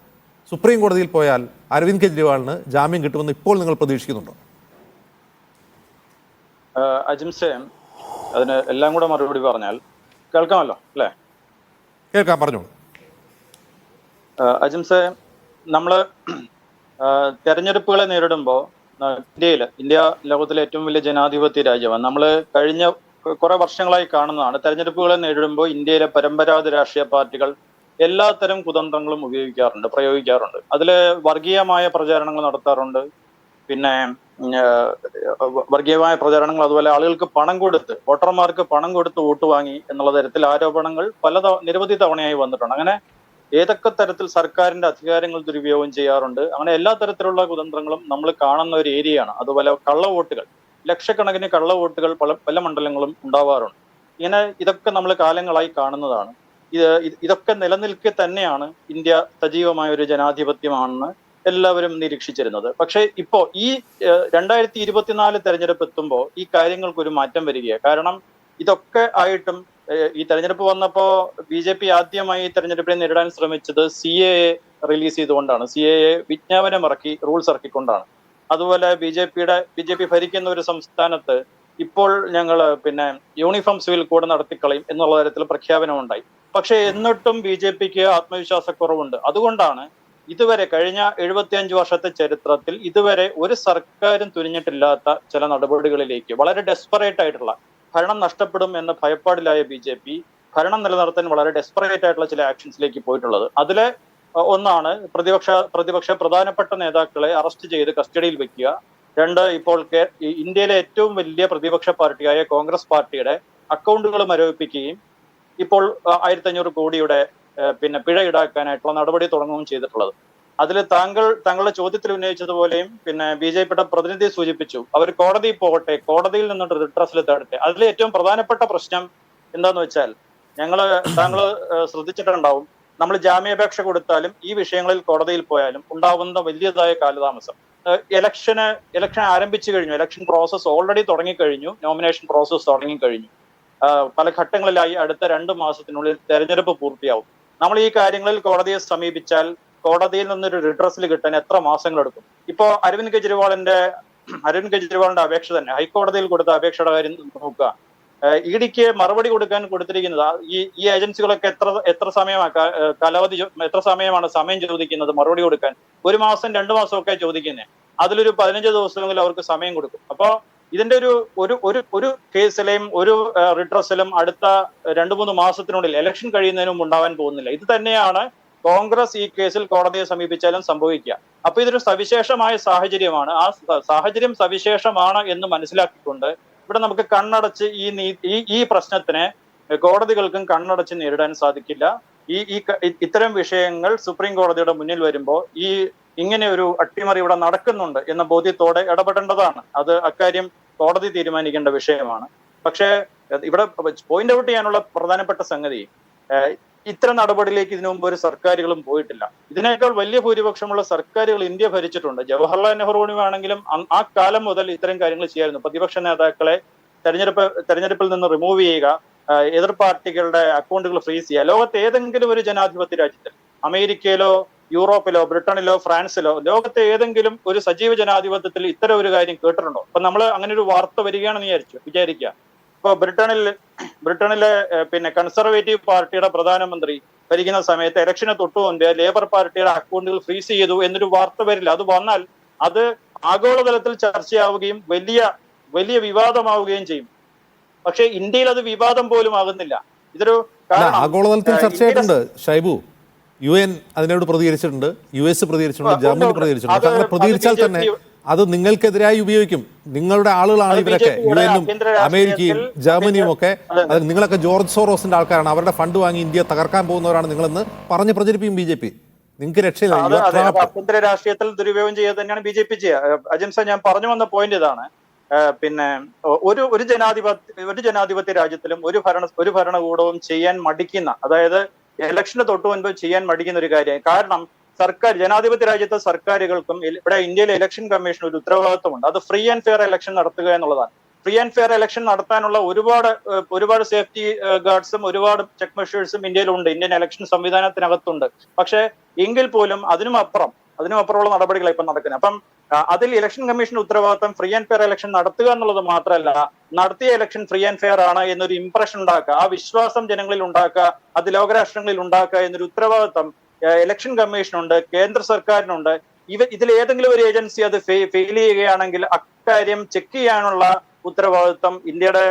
സുപ്രീം കോടതിയിൽ പോയാൽ അരവിന്ദ് കെജ്രിവാളിന് ജാമ്യം കിട്ടുമെന്ന് ഇപ്പോൾ നിങ്ങൾ പ്രതീക്ഷിക്കുന്നുണ്ടോ? അജിംസെ, അതിന് എല്ലാം കൂടെ മറുപടി പറഞ്ഞാൽ കേൾക്കാമല്ലോ അല്ലേ? കേൾക്കാം, പറഞ്ഞോളൂ. അജിംസെ, നമ്മള് തെരഞ്ഞെടുപ്പുകളെ നേരിടുമ്പോൾ ഇന്ത്യ ലോകത്തിലെ ഏറ്റവും വലിയ ജനാധിപത്യ രാജ്യമാണ്. നമ്മൾ കഴിഞ്ഞ കുറെ വർഷങ്ങളായി കാണുന്നതാണ്. തെരഞ്ഞെടുപ്പുകളെ നേരിടുമ്പോൾ ഇന്ത്യയിലെ പരമ്പരാഗത രാഷ്ട്രീയ പാർട്ടികൾ എല്ലാത്തരം കുതന്ത്രങ്ങളും പ്രയോഗിക്കാറുണ്ട്. അതിൽ വർഗീയമായ പ്രചാരണങ്ങൾ നടത്താറുണ്ട്. പിന്നെ വർഗീയമായ പ്രചാരണങ്ങൾ, അതുപോലെ ആളുകൾക്ക് പണം കൊടുത്ത്, വോട്ടർമാർക്ക് പണം കൊടുത്ത് വോട്ട് വാങ്ങി എന്നുള്ള തരത്തിൽ ആരോപണങ്ങൾ നിരവധി തവണയായി വന്നിട്ടുണ്ട്. അങ്ങനെ ഏതൊക്കെ തരത്തിൽ സർക്കാരിന്റെ അധികാരങ്ങൾ ദുരുപയോഗം ചെയ്യാറുണ്ട്. അങ്ങനെ എല്ലാ തരത്തിലുള്ള കുതന്ത്രങ്ങളും നമ്മൾ കാണുന്ന ഒരു ഏരിയയാണ്. അതുപോലെ കള്ളവോട്ടുകൾ, ലക്ഷക്കണക്കിന് കള്ളവോട്ടുകൾ പല മണ്ഡലങ്ങളും ഉണ്ടാവാറുണ്ട്. ഇതൊക്കെ നമ്മൾ കാലങ്ങളായി കാണുന്നതാണ്. ഇതൊക്കെ നിലനിൽക്കെ തന്നെയാണ് ഇന്ത്യ സജീവമായ ഒരു ജനാധിപത്യമാണെന്ന് എല്ലാവരും നിരീക്ഷിച്ചിരുന്നത്. പക്ഷേ ഇപ്പോ ഈ 2024 തെരഞ്ഞെടുപ്പ് എത്തുമ്പോൾ ഈ കാര്യങ്ങൾക്കൊരു മാറ്റം വരികയാണ്. കാരണം ഇതൊക്കെ ആയിട്ടും ഈ തെരഞ്ഞെടുപ്പ് വന്നപ്പോ BJP ആദ്യമായി തെരഞ്ഞെടുപ്പിനെ നേരിടാൻ ശ്രമിച്ചത് CAA റിലീസ് ചെയ്തുകൊണ്ടാണ്. CAA വിജ്ഞാപനം ഇറക്കി, റൂൾസ് ഇറക്കിക്കൊണ്ടാണ്. അതുപോലെ BJP ഭരിക്കുന്ന ഒരു സംസ്ഥാനത്ത് ഇപ്പോൾ ഞങ്ങൾ യൂണിഫോം സിവിൽ കോഡ് നടത്തിക്കളയും എന്നുള്ള തരത്തിൽ പ്രഖ്യാപനമുണ്ടായി. പക്ഷെ എന്നിട്ടും BJPക്ക് ആത്മവിശ്വാസക്കുറവുണ്ട്. അതുകൊണ്ടാണ് ഇതുവരെ കഴിഞ്ഞ 75 വർഷത്തെ ചരിത്രത്തിൽ ഇതുവരെ ഒരു സർക്കാരും തുനിഞ്ഞിട്ടില്ലാത്ത ചില നടപടികളിലേക്ക്, വളരെ ഡെസ്പറേറ്റ് ആയിട്ടുള്ള, ഭരണം നഷ്ടപ്പെടും എന്ന ഭയപ്പാടിലായ BJP ഭരണം നിലനിർത്താൻ വളരെ ഡെസ്പറേറ്റ് ആയിട്ടുള്ള ചില ആക്ഷൻസിലേക്ക് പോയിട്ടുള്ളത്. അതിലെ ഒന്നാണ് പ്രതിപക്ഷ പ്രധാനപ്പെട്ട നേതാക്കളെ അറസ്റ്റ് ചെയ്ത് കസ്റ്റഡിയിൽ വെക്കുക. 2, ഇപ്പോൾ ഇന്ത്യയിലെ ഏറ്റവും വലിയ പ്രതിപക്ഷ പാർട്ടിയായ കോൺഗ്രസ് പാർട്ടിയുടെ അക്കൗണ്ടുകൾ മരവിപ്പിക്കുകയും ഇപ്പോൾ 1500 കോടിയുടെ പിഴ ഈടാക്കാനായിട്ടുള്ള നടപടി തുടങ്ങുകയും ചെയ്തിട്ടുള്ളത്. അതിൽ താങ്കളുടെ ചോദ്യത്തിൽ ഉന്നയിച്ചതുപോലെയും BJPയുടെ പ്രതിനിധി സൂചിപ്പിച്ചു, അവർ കോടതിയിൽ പോകട്ടെ, കോടതിയിൽ നിന്നിട്ട് റിട്രസൽ തേടട്ടെ. അതിലെ ഏറ്റവും പ്രധാനപ്പെട്ട പ്രശ്നം എന്താന്ന് വെച്ചാൽ, താങ്കൾ ശ്രദ്ധിച്ചിട്ടുണ്ടാവും, നമ്മൾ ജാമ്യാപേക്ഷ കൊടുത്താലും ഈ വിഷയങ്ങളിൽ കോടതിയിൽ പോയാലും ഉണ്ടാവുന്ന വലിയതായ കാലതാമസം. ഇലക്ഷൻ ആരംഭിച്ചു കഴിഞ്ഞു, ഇലക്ഷൻ പ്രോസസ്സ് ഓൾറെഡി തുടങ്ങിക്കഴിഞ്ഞു, നോമിനേഷൻ പ്രോസസ്സ് തുടങ്ങിക്കഴിഞ്ഞു. പല ഘട്ടങ്ങളിലായി അടുത്ത 2 മാസത്തിനുള്ളിൽ തെരഞ്ഞെടുപ്പ് പൂർത്തിയാവും. നമ്മൾ ഈ കാര്യങ്ങളിൽ കോടതിയെ സമീപിച്ചാൽ കോടതിയിൽ നിന്നൊരു റിഡ്രസൽ കിട്ടാൻ എത്ര മാസങ്ങളെടുക്കും? ഇപ്പോ അരവിന്ദ് കെജ്രിവാളിന്റെ അപേക്ഷ തന്നെ ഹൈക്കോടതിയിൽ കൊടുത്ത അപേക്ഷയുടെ കാര്യം നോക്കുക. ഇഡിക്ക് മറുപടി കൊടുത്തിരിക്കുന്നത് ഈ ഏജൻസികളൊക്കെ എത്ര സമയമാണ് സമയം ചോദിക്കുന്നത് മറുപടി കൊടുക്കാൻ? 1 മാസം 2 മാസം ഒക്കെ ചോദിക്കുന്നത്. അതിലൊരു 15 ദിവസമെങ്കിലും അവർക്ക് സമയം കൊടുക്കും. അപ്പോ ഇതിന്റെ ഒരു കേസിലെയും ഒരു റിഡ്രസലും അടുത്ത 2-3 മാസത്തിനുള്ളിൽ ഇലക്ഷൻ കഴിയുന്നതിനും ഉണ്ടാവാൻ പോകുന്നില്ല. ഇത് തന്നെയാണ് കോൺഗ്രസ് ഈ കേസിൽ കോടതിയെ സമീപിച്ചാലും സംഭവിക്കുക. അപ്പൊ ഇതൊരു സവിശേഷമായ സാഹചര്യമാണ്. ആ സാഹചര്യം സവിശേഷമാണ് എന്ന് മനസ്സിലാക്കിക്കൊണ്ട് ഇവിടെ നമുക്ക് കണ്ണടച്ച് ഈ പ്രശ്നത്തിനെ കോടതികൾക്കും കണ്ണടച്ച് നേരിടാൻ സാധിക്കില്ല. ഇത്തരം വിഷയങ്ങൾ സുപ്രീം കോടതിയുടെ മുന്നിൽ വരുമ്പോൾ ഇങ്ങനെ ഒരു അട്ടിമറി ഇവിടെ നടക്കുന്നുണ്ട് എന്ന ബോധ്യത്തോടെ ഇടപെടേണ്ടതാണ്. അത് അക്കാര്യം കോടതി തീരുമാനിക്കേണ്ട വിഷയമാണ്. പക്ഷേ ഇവിടെ പോയിന്റ് ഔട്ട് ചെയ്യാനുള്ള പ്രധാനപ്പെട്ട സംഗതി, ഇത്തരം നടപടിയിലേക്ക് ഇതിനു മുമ്പ് ഒരു സർക്കാരുകളും പോയിട്ടില്ല. ഇതിനേക്കാൾ വലിയ ഭൂരിപക്ഷമുള്ള സർക്കാരുകൾ ഇന്ത്യ ഭരിച്ചിട്ടുണ്ട്. ജവഹർലാൽ നെഹ്റുവിനാണെങ്കിലും ആ കാലം മുതൽ ഇത്തരം കാര്യങ്ങൾ ചെയ്യായിരുന്നു. പ്രതിപക്ഷ നേതാക്കളെ തെരഞ്ഞെടുപ്പിൽ നിന്ന് റിമൂവ് ചെയ്യുക, എതിർ പാർട്ടികളുടെ അക്കൗണ്ടുകൾ ഫ്രീസ് ചെയ്യുക. ലോകത്തെ ഏതെങ്കിലും ഒരു ജനാധിപത്യ രാജ്യത്തിൽ, അമേരിക്കയിലോ യൂറോപ്പിലോ ബ്രിട്ടനിലോ ഫ്രാൻസിലോ, ലോകത്തെ ഏതെങ്കിലും ഒരു സജീവ ജനാധിപത്യത്തിൽ ഇത്തരം ഒരു കാര്യം കേട്ടിട്ടുണ്ടോ? അപ്പൊ നമ്മൾ അങ്ങനെ ഒരു വാർത്ത വരികയാണെന്ന് വിചാരിക്കുക. ഇപ്പൊ ബ്രിട്ടനിലെ കൺസർവേറ്റീവ് പാർട്ടിയുടെ പ്രധാനമന്ത്രി ഭരിക്കുന്ന സമയത്ത് ഇലക്ഷന് തൊട്ടു മുൻപ് ലേബർ പാർട്ടിയുടെ അക്കൗണ്ടുകൾ ഫ്രീസ് ചെയ്തു എന്നൊരു വാർത്ത വരില്ല. അത് വന്നാൽ അത് ആഗോളതലത്തിൽ ചർച്ചയാവുകയും വലിയ വിവാദമാവുകയും ചെയ്യും. പക്ഷെ ഇന്ത്യയിൽ അത് വിവാദം പോലും ആകുന്നില്ല. ഇതൊരു ആഗോളതലത്തിൽ ചർച്ചയായിട്ടുണ്ട് ഷൈബു. UN അതിനോട് പ്രതികരിച്ചിട്ടുണ്ട്, US പ്രതികരിച്ചിട്ടുണ്ട്, ജർമ്മനി പ്രതികരിച്ചിട്ടുണ്ട്. അങ്ങനെ പ്രതികരിച്ചാൽ തന്നെ അത് നിങ്ങൾക്കെതിരായി ഉപയോഗിക്കും. നിങ്ങളുടെ ആളുകളാണ് ഇവരൊക്കെ, UN-ഉം അമേരിക്കയും ജർമ്മനിയും ഒക്കെ. അത് നിങ്ങളൊക്കെ ജോർജ് സോറോസിന്റെ ആൾക്കാരാണ്, അവരുടെ ഫണ്ട് വാങ്ങി ഇന്ത്യ തകർക്കാൻ പോകുന്നവരാണ് നിങ്ങളെന്ന് പറഞ്ഞ് പ്രചരിപ്പിക്കും BJP. നിങ്ങൾക്ക് രക്ഷയില്ല. ആഭ്യന്തര രാഷ്ട്രീയത്തിൽ ദുരുപയോഗം ചെയ്യുക തന്നെയാണ് BJP ചെയ്യുക. അജിംസ, ഞാൻ പറഞ്ഞു വന്ന പോയിന്റ് ഇതാണ്. ഒരു ജനാധിപത്യ രാജ്യത്തിലും ഒരു ഭരണകൂടവും ചെയ്യാൻ മടിക്കുന്ന, അതായത് ഇലക്ഷന് തൊട്ടു മുൻപ് ചെയ്യാൻ മടിക്കുന്ന ഒരു കാര്യമായി. കാരണം ജനാധിപത്യ രാജ്യത്തെ സർക്കാരുകൾക്കും ഇവിടെ ഇന്ത്യയിലെ ഇലക്ഷൻ കമ്മീഷൻ ഒരു ഉത്തരവാദിത്വമുണ്ട്. അത് ഫ്രീ ആൻഡ് ഫെയർ ഇലക്ഷൻ നടത്തുക എന്നുള്ളതാണ്. ഫ്രീ ആൻഡ് ഫെയർ ഇലക്ഷൻ നടത്താനുള്ള ഒരുപാട് സേഫ്റ്റി ഗാർഡ്സും ഒരുപാട് ചെക്ക് മെഷേഴ്സും ഇന്ത്യയിലുണ്ട്, ഇന്ത്യൻ ഇലക്ഷൻ സംവിധാനത്തിനകത്തുണ്ട്. പക്ഷെ എങ്കിൽ പോലും അതിനുമപ്പുറമുള്ള നടപടികളാണ് ഇപ്പം നടക്കുന്നത്. അപ്പം അതിൽ ഇലക്ഷൻ കമ്മീഷന്റെ ഉത്തരവാദിത്തം ഫ്രീ ആൻഡ് ഫെയർ ഇലക്ഷൻ നടത്തുക എന്നുള്ളത് മാത്രമല്ല, നടത്തിയ ഇലക്ഷൻ ഫ്രീ ആൻഡ് ഫെയർ ആണ് എന്നൊരു ഇംപ്രഷൻ ഉണ്ടാക്കുക, ആ വിശ്വാസം ജനങ്ങളിൽ ഉണ്ടാക്കുക, അത് ലോകരാഷ്ട്രങ്ങളിൽ ഉണ്ടാക്കുക എന്നൊരു ഉത്തരവാദിത്തം ഇലക്ഷൻ കമ്മീഷനുണ്ട്, കേന്ദ്ര സർക്കാരിനുണ്ട്. ഇതിൽ ഏതെങ്കിലും ഒരു ഏജൻസി അത് ഫെയിൽ ചെയ്യുകയാണെങ്കിൽ അക്കാര്യം ചെക്ക് ചെയ്യാനുള്ള ഉത്തരവാദിത്വം ഇന്ത്യയുടെ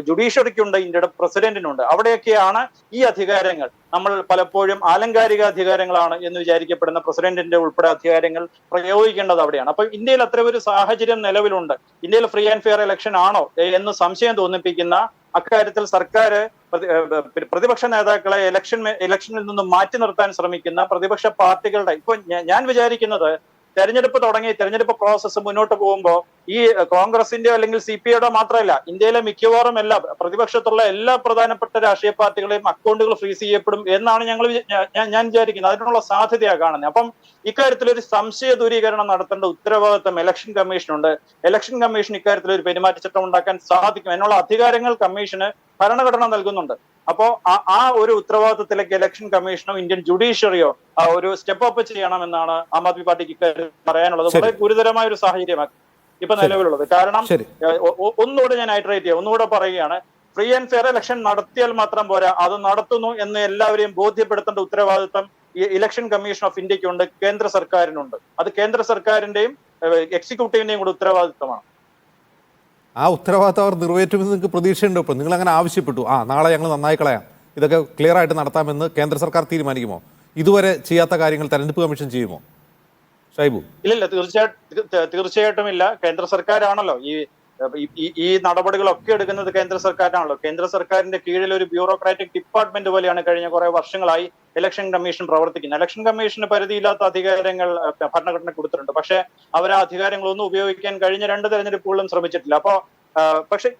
ജുഡീഷ്യറിക്കുണ്ട്, ഇന്ത്യയുടെ പ്രസിഡന്റിനുണ്ട്. അവിടെയൊക്കെയാണ് ഈ അധികാരങ്ങൾ നമ്മൾ പലപ്പോഴും ആലങ്കാരിക അധികാരങ്ങളാണ് എന്ന് വിചാരിക്കപ്പെടുന്ന പ്രസിഡന്റിന്റെ ഉൾപ്പെടെ അധികാരങ്ങൾ പ്രയോഗിക്കേണ്ടത് അവിടെയാണ്. അപ്പൊ ഇന്ത്യയിൽ അത്ര ഒരു സാഹചര്യം നിലവിലുണ്ട്. ഇന്ത്യയിൽ ഫ്രീ ആൻഡ് ഫെയർ ഇലക്ഷൻ ആണോ എന്ന് സംശയം തോന്നിപ്പിക്കുന്ന അക്കാര്യത്തിൽ സർക്കാർ പ്രതിപക്ഷ നേതാക്കളെ ഇലക്ഷനിൽ നിന്ന് മാറ്റി നിർത്താൻ ശ്രമിക്കുന്ന പ്രതിപക്ഷ പാർട്ടികളുടെ ഇപ്പൊ ഞാൻ വിചാരിക്കുന്നത് തെരഞ്ഞെടുപ്പ് പ്രോസസ്സ് മുന്നോട്ട് പോകുമ്പോൾ ഈ കോൺഗ്രസിന്റെയോ അല്ലെങ്കിൽ CPIയുടെ മാത്രമല്ല, ഇന്ത്യയിലെ മിക്കവാറും പ്രതിപക്ഷത്തുള്ള എല്ലാ പ്രധാനപ്പെട്ട രാഷ്ട്രീയ പാർട്ടികളെയും അക്കൗണ്ടുകൾ ഫ്രീസ് ചെയ്യപ്പെടും എന്നാണ് ഞാൻ വിചാരിക്കുന്നത്. അതിനുള്ള സാധ്യതയാണ് കാണുന്നത്. അപ്പം ഇക്കാര്യത്തിൽ ഒരു സംശയ ദൂരീകരണം നടത്തേണ്ട ഉത്തരവാദിത്വം ഇലക്ഷൻ കമ്മീഷനുണ്ട്. ഇലക്ഷൻ കമ്മീഷൻ ഇക്കാര്യത്തിൽ ഒരു പെരുമാറ്റച്ചട്ടം ഉണ്ടാക്കാൻ സാധിക്കും എന്നുള്ള അധികാരങ്ങൾ കമ്മീഷന് ഭരണഘടന നൽകുന്നുണ്ട്. അപ്പോ ആ ഒരു ഉത്തരവാദിത്വത്തിലേക്ക് ഇലക്ഷൻ കമ്മീഷനോ ഇന്ത്യൻ ജുഡീഷ്യറിയോ ഒരു സ്റ്റെപ്പ് അപ്പ് ചെയ്യണമെന്നാണ് ആം ആദ്മി പാർട്ടിക്ക് പറയാനുള്ളത്. വളരെ ഗുരുതരമായ ഒരു സാഹചര്യമാണ് ഇപ്പൊ നിലവിലുള്ളത്. കാരണം ഒന്നുകൂടെ ഞാൻ ഒന്നുകൂടെ പറയുകയാണ്, ഫ്രീ ആൻഡ് ഫെയർ ഇലക്ഷൻ നടത്തിയാൽ മാത്രം പോരാ, അത് നടത്തുന്നു എന്ന് എല്ലാവരെയും ബോധ്യപ്പെടുത്തേണ്ട ഉത്തരവാദിത്വം ഈ ഇലക്ഷൻ കമ്മീഷൻ ഓഫ് ഇന്ത്യക്കുണ്ട്, കേന്ദ്ര സർക്കാരിനുണ്ട്. അത് കേന്ദ്ര സർക്കാരിന്റെയും എക്സിക്യൂട്ടീവിന്റെയും കൂടെ ഉത്തരവാദിത്വമാണ്. ആ ഉത്തരവാദിത്തം അവർ നിറവേറ്റുമെന്ന് നിങ്ങൾക്ക് പ്രതീക്ഷയുണ്ട്? ഇപ്പോൾ നിങ്ങൾ അങ്ങനെ ആവശ്യപ്പെട്ടു, നാളെ ഞങ്ങൾ നന്നായി കളയാം, ഇതൊക്കെ ക്ലിയർ ആയിട്ട് നടത്താമെന്ന് കേന്ദ്ര സർക്കാർ തീരുമാനിക്കുമോ? ഇതുവരെ ചെയ്യാത്ത കാര്യങ്ങൾ തെരഞ്ഞെടുപ്പ് കമ്മീഷൻ ചെയ്യുമോ ഷൈബു? ഇല്ല, തീർച്ചയായിട്ടും ഇല്ല. കേന്ദ്ര സർക്കാരാണല്ലോ ഈ നടപടികളൊക്കെ എടുക്കുന്നത് കേന്ദ്ര സർക്കാരാണല്ലോ. കേന്ദ്ര സർക്കാരിന്റെ കീഴിൽ ഒരു ബ്യൂറോക്രാറ്റിക് ഡിപ്പാർട്ട്മെന്റ് പോലെയാണ് കഴിഞ്ഞ കുറെ വർഷങ്ങളായി ഇലക്ഷൻ കമ്മീഷൻ പ്രവർത്തിക്കുന്നത്. ഇലക്ഷൻ കമ്മീഷന് പരിധിയില്ലാത്ത അധികാരങ്ങൾ ഭരണഘടന കൊടുത്തിട്ടുണ്ട്. പക്ഷെ അവർ ആ അധികാരങ്ങളൊന്നും ഉപയോഗിക്കാൻ കഴിഞ്ഞ 2 തെരഞ്ഞെടുപ്പുകളിലും ശ്രമിച്ചിട്ടില്ല. പക്ഷെ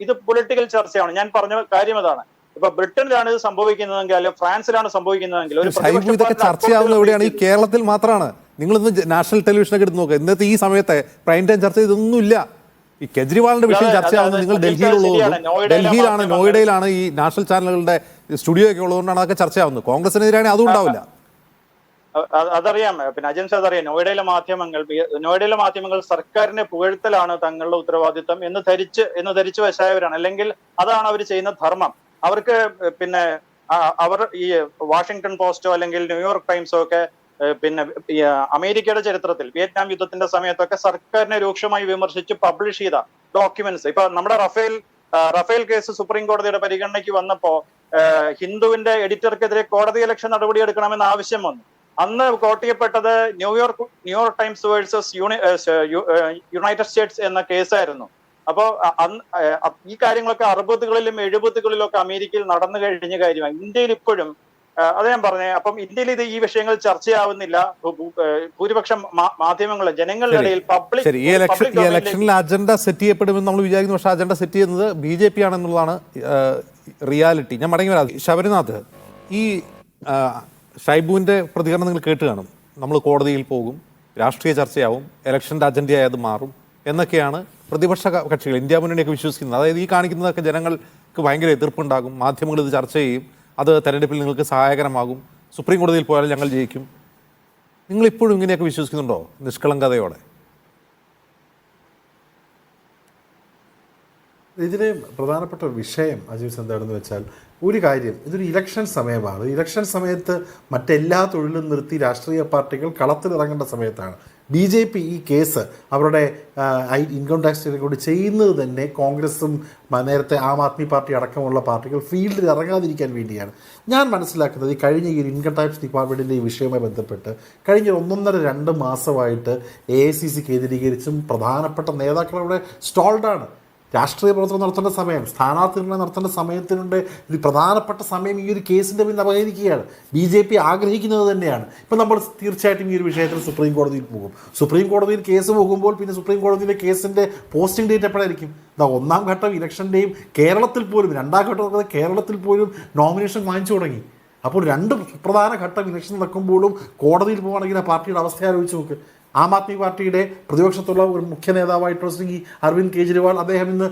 ഇത് പൊളിറ്റിക്കൽ ചർച്ചയാണ്. ഞാൻ പറഞ്ഞ കാര്യം അതാണ്. ഇപ്പൊ ബ്രിട്ടനിലാണ് ഇത് സംഭവിക്കുന്നതെങ്കിൽ അല്ലെങ്കിൽ ഫ്രാൻസിലാണ് സംഭവിക്കുന്നതെങ്കിൽ ഒരു ഷൈബു, ഇതൊക്കെ പ്രതിപക്ഷ ചർച്ചയാവുന്നത് എവിടെയാണ്? ഈ കേരളത്തിൽ മാത്രമാണ്. നിങ്ങളിന്ന് നാഷണൽ ടെലിവിഷനൊക്കെ എടുത്ത് നോക്കുക. ഇന്നത്തെ ഈ സമയത്തെ പ്രൈം ടൈം ചർച്ച ഇതൊന്നുമില്ല. ഈ കെജ്രിവാളിന്റെ വിഷയം ചർച്ചയാവുന്നത് നിങ്ങൾ ഡൽഹിയിലുള്ളതുകൊണ്ടും, ഡൽഹിയിലാണ്, നോയിഡയിലാണ് ഈ നാഷണൽ ചാനലുകളുടെ സ്റ്റുഡിയോ ഒക്കെ ഉള്ളതുകൊണ്ടാണ് അതൊക്കെ ചർച്ചയാവുന്നത്. കോൺഗ്രസിനെതിരാണെങ്കിൽ അതും ഉണ്ടാവില്ല. അതറിയാം. പിന്നെ അജൻസ് അതറിയാം. നോയിഡയിലെ മാധ്യമങ്ങൾ സർക്കാരിനെ പുകഴ്ത്തലാണ് തങ്ങളുടെ ഉത്തരവാദിത്തം എന്ന് ധരിച്ചു വശായവരാണ്. അല്ലെങ്കിൽ അതാണ് അവർ ചെയ്യുന്ന ധർമ്മം. അവർക്ക് പിന്നെ അവർ ഈ വാഷിംഗ്ടൺ പോസ്റ്റോ അല്ലെങ്കിൽ ന്യൂയോർക്ക് ടൈംസോ ഒക്കെ പിന്നെ അമേരിക്കയുടെ ചരിത്രത്തിൽ വിയറ്റ്നാം യുദ്ധത്തിന്റെ സമയത്തൊക്കെ സർക്കാരിനെ രൂക്ഷമായി വിമർശിച്ച് പബ്ലിഷ് ചെയ്ത ഡോക്യുമെന്റ്സ്, ഇപ്പൊ നമ്മുടെ റഫേൽ കേസ് സുപ്രീം കോടതിയുടെ പരിഗണനയ്ക്ക് വന്നപ്പോ ഹിന്ദുവിന്റെ എഡിറ്റർക്കെതിരെ കോടതി ലക്ഷ്യ നടപടി എടുക്കണമെന്ന് ആവശ്യം വന്നു. അന്ന് കോട്ട് ചെയ്യപ്പെട്ടത് New York times versus United States എന്ന കേസായിരുന്നു. അപ്പോ ഈ കാര്യങ്ങളൊക്കെ 60കളിലും 70കളിലും ഒക്കെ അമേരിക്കയിൽ നടന്നു കഴിഞ്ഞ കാര്യമാണ്. ഇന്ത്യയിൽ ഇപ്പോഴും അത് ഞാൻ പറഞ്ഞേ. അപ്പം ഇന്ത്യയിൽ ഈ വിഷയങ്ങൾ ചർച്ചയാവുന്നില്ല. ഭൂരിപക്ഷം മാധ്യമങ്ങളിൽ ജനങ്ങളുടെ ഇടയിൽ ശരി, ഈ ഇലക്ഷനിൽ അജണ്ട സെറ്റ് ചെയ്യപ്പെടുമെന്ന് നമ്മൾ വിചാരിക്കുന്നു. പക്ഷേ അജണ്ട സെറ്റ് ചെയ്യുന്നത് BJP ആണെന്നുള്ളതാണ് റിയാലിറ്റി. ഞാൻ മടങ്ങി വരാം. ശബരിനാഥ്, ഈ ഷൈബുവിൻ്റെ പ്രതികരണം നിങ്ങൾ കേട്ട് കാണും. നമ്മൾ കോടതിയിൽ പോകും, രാഷ്ട്രീയ ചർച്ചയാവും, ഇലക്ഷൻ്റെ അജണ്ടയായി അത് മാറും എന്നൊക്കെയാണ് പ്രതിപക്ഷ കക്ഷികൾ, ഇന്ത്യ മുന്നണിയൊക്കെ വിശ്വസിക്കുന്നത്. അതായത് ഈ കാണിക്കുന്നതൊക്കെ ജനങ്ങൾക്ക് ഭയങ്കര എതിർപ്പുണ്ടാകും, മാധ്യമങ്ങൾ ഇത് ചർച്ച ചെയ്യും, അത് തെരഞ്ഞെടുപ്പിൽ നിങ്ങൾക്ക് സഹായകരമാകും, സുപ്രീം കോടതിയിൽ പോയാൽ ഞങ്ങൾ ജയിക്കും. നിങ്ങളിപ്പോഴും ഇങ്ങനെയൊക്കെ വിശ്വസിക്കുന്നുണ്ടോ നിഷ്കളങ്കതയോടെ? ഇതിലെ പ്രധാനപ്പെട്ട വിഷയം അജീവ് എന്താണെന്ന് വെച്ചാൽ, ഒരു കാര്യം, ഇതൊരു ഇലക്ഷൻ സമയമാണ്. ഇലക്ഷൻ സമയത്ത് മറ്റെല്ലാ തൊഴിലും നിർത്തി രാഷ്ട്രീയ പാർട്ടികൾ കളത്തിലിറങ്ങേണ്ട സമയത്താണ്. BJP ഈ കേസ് അവരുടെ ഇൻകം ടാക്സ് റെക്കോർഡ് ചെയ്യുന്നത് തന്നെ കോൺഗ്രസും നേരത്തെ ആം ആദ്മി പാർട്ടി അടക്കമുള്ള പാർട്ടികൾ ഫീൽഡിൽ ഇറങ്ങാതിരിക്കാൻ വേണ്ടിയാണ്. ഞാൻ മനസ്സിലാക്കുന്നത് ഈ കഴിഞ്ഞ ഈ ഇൻകം ടാക്സ് ഡിപ്പാർട്ട്മെൻറ്റിൻ്റെ ഈ വിഷയവുമായി ബന്ധപ്പെട്ട് കഴിഞ്ഞ 1.5-2 മാസമായിട്ട് AICC കേന്ദ്രീകരിച്ചും പ്രധാനപ്പെട്ട നേതാക്കളവിടെ സ്റ്റോൾഡാണ്. രാഷ്ട്രീയ പ്രവർത്തനം നടത്തേണ്ട സമയം, സ്ഥാനാർത്ഥി നിർണ്ണയം നടത്തേണ്ട സമയത്തിനുണ്ട് ഒരു പ്രധാനപ്പെട്ട സമയം ഈ ഒരു കേസിൻ്റെ പിന്നിൽ അപഹരിക്കുകയാണ്. BJP ആഗ്രഹിക്കുന്നത് തന്നെയാണ്. ഇപ്പം നമ്മൾ തീർച്ചയായിട്ടും ഈ ഒരു വിഷയത്തിൽ സുപ്രീം കോടതിയിൽ പോകും. സുപ്രീം കോടതിയിൽ കേസ് പോകുമ്പോൾ പിന്നെ സുപ്രീം കോടതിയിലെ കേസിൻ്റെ പോസ്റ്റിംഗ് ഡേറ്റ് എപ്പോഴായിരിക്കും? 1ാം ഘട്ടം ഇലക്ഷൻ്റെയും കേരളത്തിൽ പോലും 2ാം ഘട്ടം കേരളത്തിൽ പോലും നോമിനേഷൻ വാങ്ങിച്ചു തുടങ്ങി. അപ്പോൾ 2 പ്രധാന ഘട്ടം ഇലക്ഷൻ നടക്കുമ്പോഴും കോടതിയിൽ പോകുകയാണെങ്കിൽ ആ പാർട്ടിയുടെ അവസ്ഥ ആലോചിച്ച് നോക്ക്. ആം ആദ്മി പാർട്ടിയുടെ പ്രതിപക്ഷത്തുള്ള ഒരു മുഖ്യ നേതാവായിട്ടുള്ള ശ്രീ അരവിന്ദ് കെജ്രിവാൾ, അദ്ദേഹം ഇന്ന്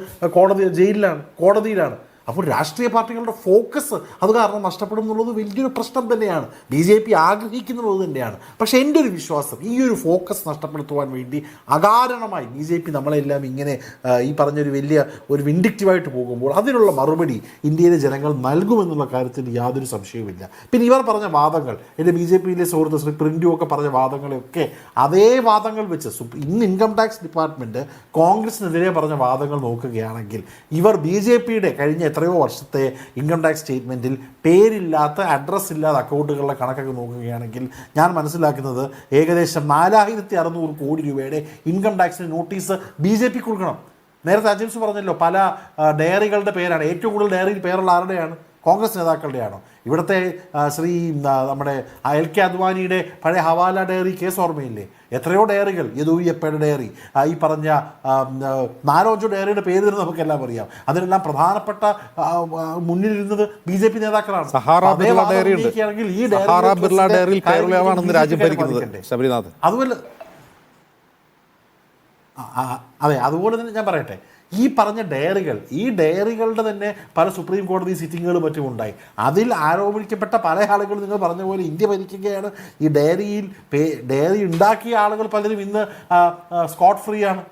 കോടതിയിലാണ്. അപ്പോൾ രാഷ്ട്രീയ പാർട്ടികളുടെ ഫോക്കസ് അത് കാരണം നഷ്ടപ്പെടും എന്നുള്ളത് വലിയൊരു പ്രശ്നം തന്നെയാണ്. BJP ആഗ്രഹിക്കുന്നത് തന്നെയാണ്. പക്ഷേ എൻ്റെ ഒരു വിശ്വാസം, ഈ ഒരു ഫോക്കസ് നഷ്ടപ്പെടുത്തുവാൻ വേണ്ടി അകാരണമായി BJP നമ്മളെല്ലാം ഇങ്ങനെ ഈ പറഞ്ഞൊരു ഒരു വിൻഡിക്റ്റീവായിട്ട് പോകുമ്പോൾ അതിനുള്ള മറുപടി ഇന്ത്യയിലെ ജനങ്ങൾ നൽകുമെന്നുള്ള കാര്യത്തിൽ യാതൊരു സംശയവുമില്ല. പിന്നെ ഇവർ പറഞ്ഞ വാദങ്ങൾ, എൻ്റെ BJPയിലെ സുഹൃത്ത് ശ്രീ പ്രിൻറ്റു ഒക്കെ പറഞ്ഞ വാദങ്ങളെയൊക്കെ അതേ വാദങ്ങൾ വെച്ച് ഇന്ന് ഇൻകം ടാക്സ് ഡിപ്പാർട്ട്മെൻറ്റ് കോൺഗ്രസിനെതിരെ പറഞ്ഞ വാദങ്ങൾ നോക്കുകയാണെങ്കിൽ ഇവർ BJPയുടെ കഴിഞ്ഞ എത്രയോ വർഷത്തെ ഇൻകം ടാക്സ് സ്റ്റേറ്റ്മെൻറ്റിൽ പേരില്ലാത്ത, അഡ്രസ്സ് ഇല്ലാത്ത അക്കൗണ്ടുകളുടെ കണക്കൊക്കെ നോക്കുകയാണെങ്കിൽ ഞാൻ മനസ്സിലാക്കുന്നത് ഏകദേശം 4600 കോടി രൂപയുടെ ഇൻകം ടാക്സിന് നോട്ടീസ് BJP കൊടുക്കണം. നേരത്തെ അജൻസ് പറഞ്ഞല്ലോ, പല ഡയറികളുടെ പേരാണ്. ഏറ്റവും കൂടുതൽ ഡയറിയിൽ പേരുള്ള ആരുടെയാണ്? കോൺഗ്രസ് നേതാക്കളുടെയാണോ? ഇവിടുത്തെ ശ്രീ നമ്മുടെ LK അദ്വാനിയുടെ പഴയ ഹവാല ഡയറി കേസ് ഓർമ്മയില്ലേ? എത്രയോ ഡയറികൾ, യെദൂരപ്പയുടെ ഡയറി, ഈ പറഞ്ഞ 4-5 ഡയറിയുടെ പേര് തന്നെ നമുക്കെല്ലാം അറിയാം. അതിനെല്ലാം പ്രധാനപ്പെട്ട മുന്നിലിരുന്നത് BJP നേതാക്കളാണ്. അതുപോലെ തന്നെ ഞാൻ പറയട്ടെ, ഈ പറഞ്ഞ ഡയറികൾ, ഈ ഡയറികളുടെ തന്നെ പല സുപ്രീം കോടതി സിറ്റിങ്ങുകളും മറ്റും ഉണ്ടായി. അതിൽ ആരോപിക്കപ്പെട്ട പല ആളുകളും നിങ്ങൾ പറഞ്ഞ പോലെ ഇന്ത്യ ഭരിക്കുകയാണ്. ഈ ഡയറി ഉണ്ടാക്കിയ ആളുകൾ പലരും ഇന്ന് സ്കോട്ട് ഫ്രീ ആണ്,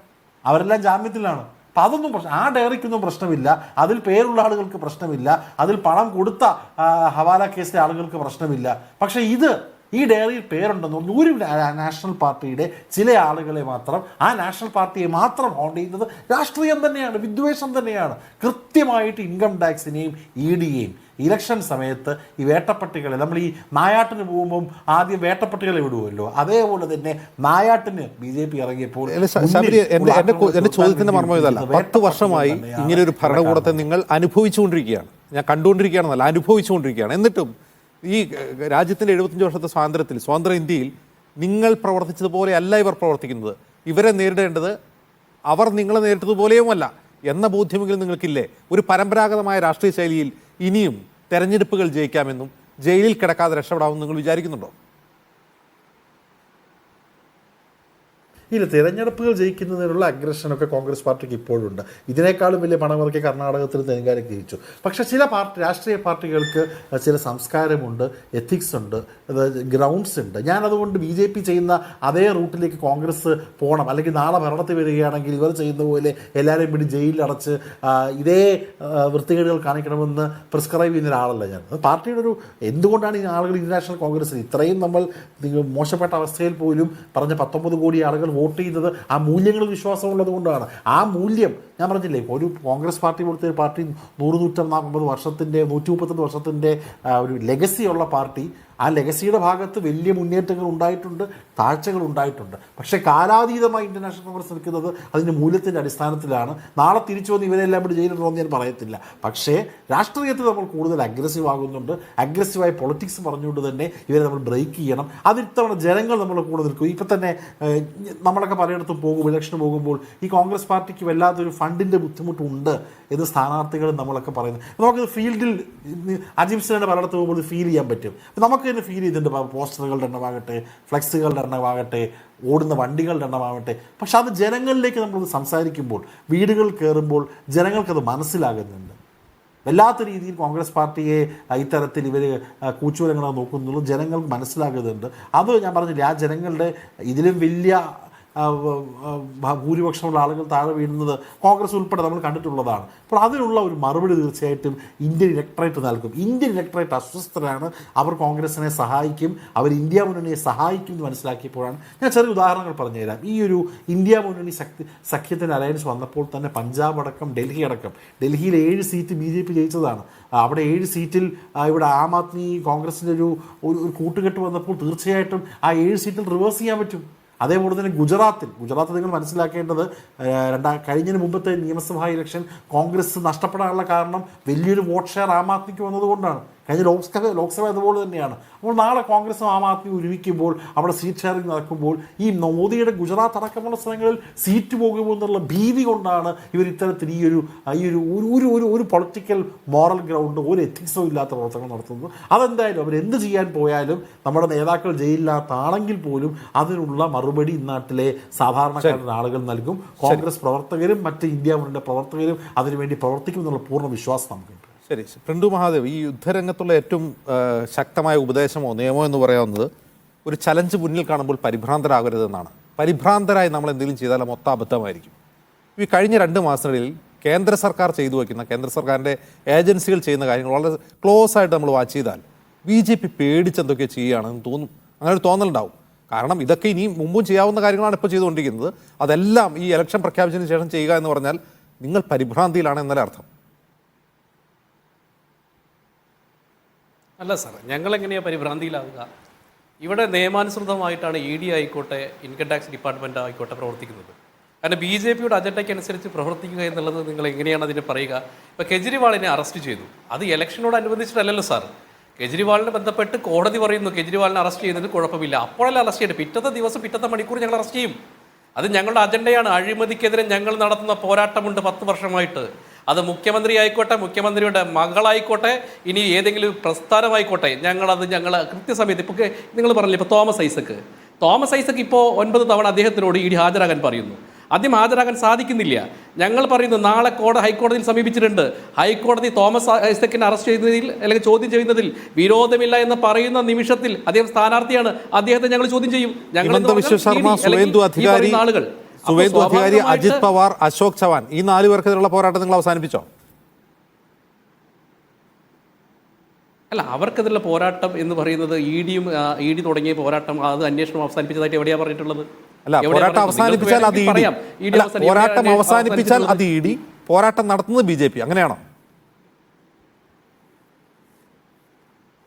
അവരെല്ലാം ജാമ്യത്തിലാണ്. അപ്പം അതൊന്നും ആ ഡയറിക്കൊന്നും പ്രശ്നമില്ല, അതിൽ പേരുള്ള ആളുകൾക്ക് പ്രശ്നമില്ല, അതിൽ പണം കൊടുത്ത ഹവാല കേസിലെ ആളുകൾക്ക് പ്രശ്നമില്ല. പക്ഷേ ഈ ഡയറിയിൽ പേരുണ്ടെന്ന് പറഞ്ഞ് ഒരു നാഷണൽ പാർട്ടിയുടെ ചില ആളുകളെ മാത്രം, ആ നാഷണൽ പാർട്ടിയെ മാത്രം ഹോണ്ട് ചെയ്യുന്നത് രാഷ്ട്രീയം തന്നെയാണ്, വിദ്വേഷം തന്നെയാണ്. കൃത്യമായിട്ട് ഇൻകം ടാക്സിനെയും EDയെയും ഇലക്ഷൻ സമയത്ത് ഈ വേട്ടപ്പട്ടികളെ, നമ്മൾ ഈ നായാട്ടിന് പോകുമ്പം ആദ്യം വേട്ടപ്പട്ടികളെ വിടുമല്ലോ, അതേപോലെ തന്നെ നായാട്ടിന് BJP ഇറങ്ങിയപ്പോൾ എൻ്റെ ചോദ്യത്തിൻ്റെ മർമ്മം ഇതല്ല. 10 വർഷമായി ഇങ്ങനെ ഒരു ഭരണകൂടത്തെ നിങ്ങൾ അനുഭവിച്ചുകൊണ്ടിരിക്കുകയാണ്. ഞാൻ കണ്ടുകൊണ്ടിരിക്കുകയാണെന്നല്ല, അനുഭവിച്ചുകൊണ്ടിരിക്കുകയാണ്. എന്നിട്ടും ഈ രാജ്യത്തിൻ്റെ 75 വർഷത്തെ സ്വതന്ത്ര ഇന്ത്യയിൽ നിങ്ങൾ പ്രവർത്തിച്ചതുപോലെ അല്ല ഇവർ പ്രവർത്തിക്കുന്നത്. ഇവരെ നേരിടേണ്ടത് അവർ നിങ്ങളെ നേരിട്ടതുപോലെയുമല്ല എന്ന ബോധ്യമെങ്കിലും നിങ്ങൾക്കില്ലേ? ഒരു പരമ്പരാഗതമായ രാഷ്ട്രീയ ശൈലിയിൽ ഇനിയും തെരഞ്ഞെടുപ്പുകൾ ജയിക്കാമെന്നും ജയിലിൽ കിടക്കാതെ രക്ഷപ്പെടാമെന്നും നിങ്ങൾ വിചാരിക്കുന്നുണ്ടോ? ഇല്ല, തിരഞ്ഞെടുപ്പുകൾ ജയിക്കുന്നതിനുള്ള അഗ്രഷനൊക്കെ കോൺഗ്രസ് പാർട്ടിക്ക് ഇപ്പോഴുണ്ട്. ഇതിനേക്കാളും വലിയ പണമിറക്കി കർണാടകത്തിൽ തെലങ്കാനയ്ക്ക് ജയിച്ചു. പക്ഷേ ചില രാഷ്ട്രീയ പാർട്ടികൾക്ക് ചില സംസ്കാരമുണ്ട്, എത്തിക്സ് ഉണ്ട്, ഗ്രൗണ്ട്സ് ഉണ്ട്. ഞാനതുകൊണ്ട് BJP ചെയ്യുന്ന അതേ റൂട്ടിലേക്ക് കോൺഗ്രസ് പോകണം, അല്ലെങ്കിൽ നാളെ ഭരണത്തിൽ വരികയാണെങ്കിൽ ഇവർ ചെയ്യുന്ന പോലെ എല്ലാവരെയും പിടി ജയിലിലടച്ച് ഇതേ വൃത്തികേടുകൾ കാണിക്കണമെന്ന് പ്രിസ്ക്രൈബ് ചെയ്യുന്ന ഒരാളല്ല ഞാൻ. അത് പാർട്ടിയുടെ ഒരു എന്തുകൊണ്ടാണ് ഈ ആളുകൾ ഇന്റർനാഷണൽ കോൺഗ്രസിൽ ഇത്രയും നമ്മൾ മോശപ്പെട്ട അവസ്ഥയിൽ പോലും പറഞ്ഞ 19 കോടി ആളുകൾ വോട്ട് ചെയ്യുന്നത് ആ മൂല്യങ്ങളിൽ വിശ്വാസമുള്ളത് കൊണ്ടാണ്. ആ മൂല്യം ഞാൻ പറഞ്ഞില്ലേ, ഒരു കോൺഗ്രസ് പാർട്ടി പോലത്തെ ഒരു പാർട്ടി 140 വർഷത്തിൻ്റെ 132 വർഷത്തിൻ്റെ ഒരു ലെഗസിയുള്ള പാർട്ടി, ആ ലെഗസിയുടെ ഭാഗത്ത് വലിയ മുന്നേറ്റങ്ങൾ ഉണ്ടായിട്ടുണ്ട്, താഴ്ചകൾ ഉണ്ടായിട്ടുണ്ട്. പക്ഷേ കാലാതീതമായി ഇന്റർനാഷണൽ കോൺഗ്രസ് നിൽക്കുന്നത് അതിൻ്റെ മൂല്യത്തിൻ്റെ അടിസ്ഥാനത്തിലാണ്. നാളെ തിരിച്ചു വന്ന് ഇവരെല്ലാം കൂടി ജയിലിടണമെന്ന് ഞാൻ പറയത്തില്ല. പക്ഷേ രാഷ്ട്രീയത്തിൽ നമ്മൾ കൂടുതൽ അഗ്രസീവ് ആകുന്നുണ്ട്. അഗ്രസീവായ പൊളിറ്റിക്സ് പറഞ്ഞുകൊണ്ട് തന്നെ ഇവരെ നമ്മൾ ബ്രേക്ക് ചെയ്യണം. അതിത്തവണ ജനങ്ങൾ നമ്മൾ കൂടെ നിൽക്കും. ഇപ്പം തന്നെ നമ്മളൊക്കെ പലയിടത്തും പോകുമ്പോൾ, ഇലക്ഷന് പോകുമ്പോൾ ഈ കോൺഗ്രസ് പാർട്ടിക്ക് വല്ലാത്തൊരു ഫണ്ടിൻ്റെ ബുദ്ധിമുട്ടുണ്ട് എന്ന് സ്ഥാനാർത്ഥികൾ നമ്മളൊക്കെ പറയുന്നത് നമുക്കത് ഫീൽഡിൽ അജിംസിനെ പലയിടത്ത് പോകുമ്പോൾ ഫീൽ ചെയ്യാൻ പറ്റും. നമുക്ക് തന്നെ ഫീൽ ചെയ്തിട്ടുണ്ട്. പോസ്റ്ററുകളുടെ എണ്ണമാകട്ടെ, ഫ്ലെക്സുകളുടെ എണ്ണമാകട്ടെ, ഓടുന്ന വണ്ടികളുടെ എണ്ണമാകട്ടെ. പക്ഷെ അത് ജനങ്ങളിലേക്ക് നമ്മളത് സംസാരിക്കുമ്പോൾ, വീടുകൾ കയറുമ്പോൾ ജനങ്ങൾക്കത് മനസ്സിലാകുന്നുണ്ട്. വല്ലാത്ത രീതിയിൽ കോൺഗ്രസ് പാർട്ടിയെ ഇത്തരത്തിൽ ഇവർ കൂച്ചുവലങ്ങളെ നോക്കുന്നുള്ളൂ, ജനങ്ങൾക്ക് മനസ്സിലാകുന്നുണ്ട്. അത് ഞാൻ പറഞ്ഞില്ലേ, ആ ജനങ്ങളുടെ ഇതിലും വലിയ ഭൂരിപക്ഷമുള്ള ആളുകൾ താഴെ വീഴുന്നത് കോൺഗ്രസ് ഉൾപ്പെടെ നമ്മൾ കണ്ടിട്ടുള്ളതാണ്. അപ്പോൾ അതിനുള്ള ഒരു മറുപടി തീർച്ചയായിട്ടും ഇന്ത്യൻ ഇലക്ടറേറ്റ് നൽകും. ഇന്ത്യൻ ഇലക്ടറേറ്റ് അസ്വസ്ഥരാണ്, അവർ കോൺഗ്രസിനെ സഹായിക്കും, അവർ ഇന്ത്യ മുന്നണിയെ സഹായിക്കും എന്ന് മനസ്സിലാക്കിയപ്പോഴാണ്. ഞാൻ ചെറിയ ഉദാഹരണങ്ങൾ പറഞ്ഞുതരാം. ഈ ഒരു ഇന്ത്യ മുന്നണി സഖ്യത്തിൻ്റെ അലയൻസ് വന്നപ്പോൾ തന്നെ പഞ്ചാബ് അടക്കം ഡൽഹി അടക്കം, ഡൽഹിയിൽ 7 സീറ്റ് BJP ജയിച്ചതാണ്. അവിടെ 7 സീറ്റിൽ ഇവിടെ ആം ആദ്മി കോൺഗ്രസിൻ്റെ ഒരു കൂട്ടുകെട്ട് വന്നപ്പോൾ തീർച്ചയായിട്ടും ആ 7 സീറ്റിൽ റിവേഴ്സ് ചെയ്യാൻ പറ്റും. അതേപോലെ തന്നെ ഗുജറാത്തിൽ നിങ്ങൾ മനസ്സിലാക്കേണ്ടത്, കഴിഞ്ഞതിന് മുമ്പത്തെ നിയമസഭാ ഇലക്ഷൻ കോൺഗ്രസ് നഷ്ടപ്പെടാനുള്ള കാരണം വലിയൊരു വോട്ട് ഷെയർ ആം ആദ്മിക്ക് വന്നതുകൊണ്ടാണ്. കഴിഞ്ഞ ലോക്സഭ അതുപോലെ തന്നെയാണ്. അപ്പോൾ നാളെ കോൺഗ്രസും ആം ആദ്മി ഒരുമിക്കുമ്പോൾ, അവിടെ സീറ്റ് ഷെയറിംഗ് നടക്കുമ്പോൾ ഈ മോദിയുടെ ഗുജറാത്ത് അടക്കമുള്ള സ്ഥലങ്ങളിൽ സീറ്റ് പോകുമോ എന്നുള്ള ഭീതി കൊണ്ടാണ് ഇവർ ഇത്തരത്തിൽ ഒരു പൊളിറ്റിക്കൽ മോറൽ ഗ്രൗണ്ട്, ഒരു എത്തിക്സോ ഇല്ലാത്ത പ്രവർത്തനങ്ങൾ നടത്തുന്നത്. അതെന്തായാലും അവരെന്ത് ചെയ്യാൻ പോയാലും നമ്മുടെ നേതാക്കൾ ജയിലിനകത്താണെങ്കിൽ പോലും അതിനുള്ള മറുപടി ഇന്നാട്ടിലെ സാധാരണക്കാരുടെ ആളുകൾ നൽകും. കോൺഗ്രസ് പ്രവർത്തകരും മറ്റ് ഇന്ത്യ മുന്നണിയുടെ പ്രവർത്തകരും അതിനുവേണ്ടി പ്രവർത്തിക്കും എന്നുള്ള പൂർണ്ണ വിശ്വാസം നമുക്കുണ്ട്. ശരി, പ്രിന്റു മഹാദേവ്, ഈ യുദ്ധരംഗത്തുള്ള ഏറ്റവും ശക്തമായ ഉപദേശമോ നിയമമോ എന്ന് പറയാവുന്നത് ഒരു ചലഞ്ച് മുന്നിൽ കാണുമ്പോൾ പരിഭ്രാന്തരാകരുതെന്നാണ്. പരിഭ്രാന്തരായി നമ്മൾ എന്തെങ്കിലും ചെയ്താൽ മൊത്തം അബദ്ധമായിരിക്കും. ഈ കഴിഞ്ഞ 2 മാസങ്ങളിൽ കേന്ദ്ര സർക്കാർ ചെയ്തു വയ്ക്കുന്ന, കേന്ദ്ര സർക്കാരിൻ്റെ ഏജൻസികൾ ചെയ്യുന്ന കാര്യങ്ങൾ വളരെ ക്ലോസ് ആയിട്ട് നമ്മൾ വാച്ച് ചെയ്താൽ BJP പേടിച്ചെന്തൊക്കെ ചെയ്യുകയാണെന്ന് തോന്നും. അങ്ങനെ ഒരു തോന്നലുണ്ടാവും. കാരണം ഇതൊക്കെ ഇനി മുമ്പും ചെയ്യാവുന്ന കാര്യങ്ങളാണ് ഇപ്പോൾ ചെയ്തുകൊണ്ടിരിക്കുന്നത്. അതെല്ലാം ഈ ഇലക്ഷൻ പ്രഖ്യാപിച്ചതിന് ശേഷം ചെയ്യുക എന്ന് പറഞ്ഞാൽ നിങ്ങൾ പരിഭ്രാന്തിയിലാണ് എന്നല്ല അർത്ഥം. അല്ല സാർ, ഞങ്ങളെങ്ങനെയാണ് പരിഭ്രാന്തിയിലാവുക? ഇവിടെ നിയമാനുസൃതമായിട്ടാണ് ED ആയിക്കോട്ടെ, ഇൻകം ടാക്സ് ഡിപ്പാർട്ട്മെൻറ്റ് ആയിക്കോട്ടെ പ്രവർത്തിക്കുന്നത്. കാരണം BJPയുടെ അജണ്ടയ്ക്ക് അനുസരിച്ച് പ്രവർത്തിക്കുക എന്നുള്ളത് നിങ്ങൾ എങ്ങനെയാണ് അതിനെ പറയുക? ഇപ്പോൾ കെജ്രിവാളിനെ അറസ്റ്റ് ചെയ്തു, അത് ഇലക്ഷനോടനുബന്ധിച്ചിട്ടല്ലല്ലോ സാർ. കെജ്രിവാളിനെ ബന്ധപ്പെട്ട് കോടതി പറയുന്നു കെജ്രിവാളിനെ അറസ്റ്റ് ചെയ്യുന്നത് കുഴപ്പമില്ല, അപ്പോഴല്ല അറസ്റ്റ് ചെയ്യേണ്ടത്. പിറ്റത്തെ ദിവസം, പിറ്റത്തെ മണിക്കൂർ ഞങ്ങൾ അറസ്റ്റ് ചെയ്യും. അത് ഞങ്ങളുടെ അജണ്ടയാണ്. അഴിമതിക്കെതിരെ ഞങ്ങൾ നടത്തുന്ന പോരാട്ടമുണ്ട് 10 വർഷമായിട്ട്. അത് മുഖ്യമന്ത്രി ആയിക്കോട്ടെ, മുഖ്യമന്ത്രിയുടെ മകളായിക്കോട്ടെ, ഇനി ഏതെങ്കിലും പ്രസ്ഥാനമായിക്കോട്ടെ, ഞങ്ങൾ കൃത്യസമയത്ത് ഇപ്പോൾ നിങ്ങൾ പറഞ്ഞില്ല, ഇപ്പോൾ തോമസ് ഐസക്ക് ഇപ്പോൾ 9 തവണ അദ്ദേഹത്തിനോട് ED ഹാജരാകാൻ പറയുന്നു. ആദ്യം ഹാജരാകാൻ സാധിക്കുന്നില്ല. ഞങ്ങൾ പറയുന്നു നാളെ ഹൈക്കോടതിയിൽ സമീപിച്ചിട്ടുണ്ട്. ഹൈക്കോടതി തോമസ് ഐസക്കിനെ അറസ്റ്റ് ചെയ്യുന്നതിൽ അല്ലെങ്കിൽ ചോദ്യം ചെയ്യുന്നതിൽ വിരോധമില്ല എന്ന് പറയുന്ന നിമിഷത്തിൽ അദ്ദേഹം സ്ഥാനാർത്ഥിയാണ്, അദ്ദേഹത്തെ ഞങ്ങൾ ചോദ്യം ചെയ്യും. ആളുകൾ സുവേന്ദു അധികാരി, അജിത് പവാർ, അശോക് ചവാൻ, ഈ 4 പേർക്കെതിരെയുള്ള പോരാട്ടം നിങ്ങൾ അവസാനിപ്പിച്ചോ? അല്ല, അവർക്കെതിരെയുള്ള പോരാട്ടം എന്ന് പറയുന്നത് ED തുടങ്ങിയ പോരാട്ടം, അത് അന്വേഷണം അവസാനിപ്പിച്ചതായിട്ട് എവിടെയാണ് പറഞ്ഞിട്ടുള്ളത്? അല്ല, പോരാട്ടം അവസാനിപ്പിച്ചാൽ അത് ED, പോരാട്ടം നടത്തുന്നത് BJP, അങ്ങനെയാണോ?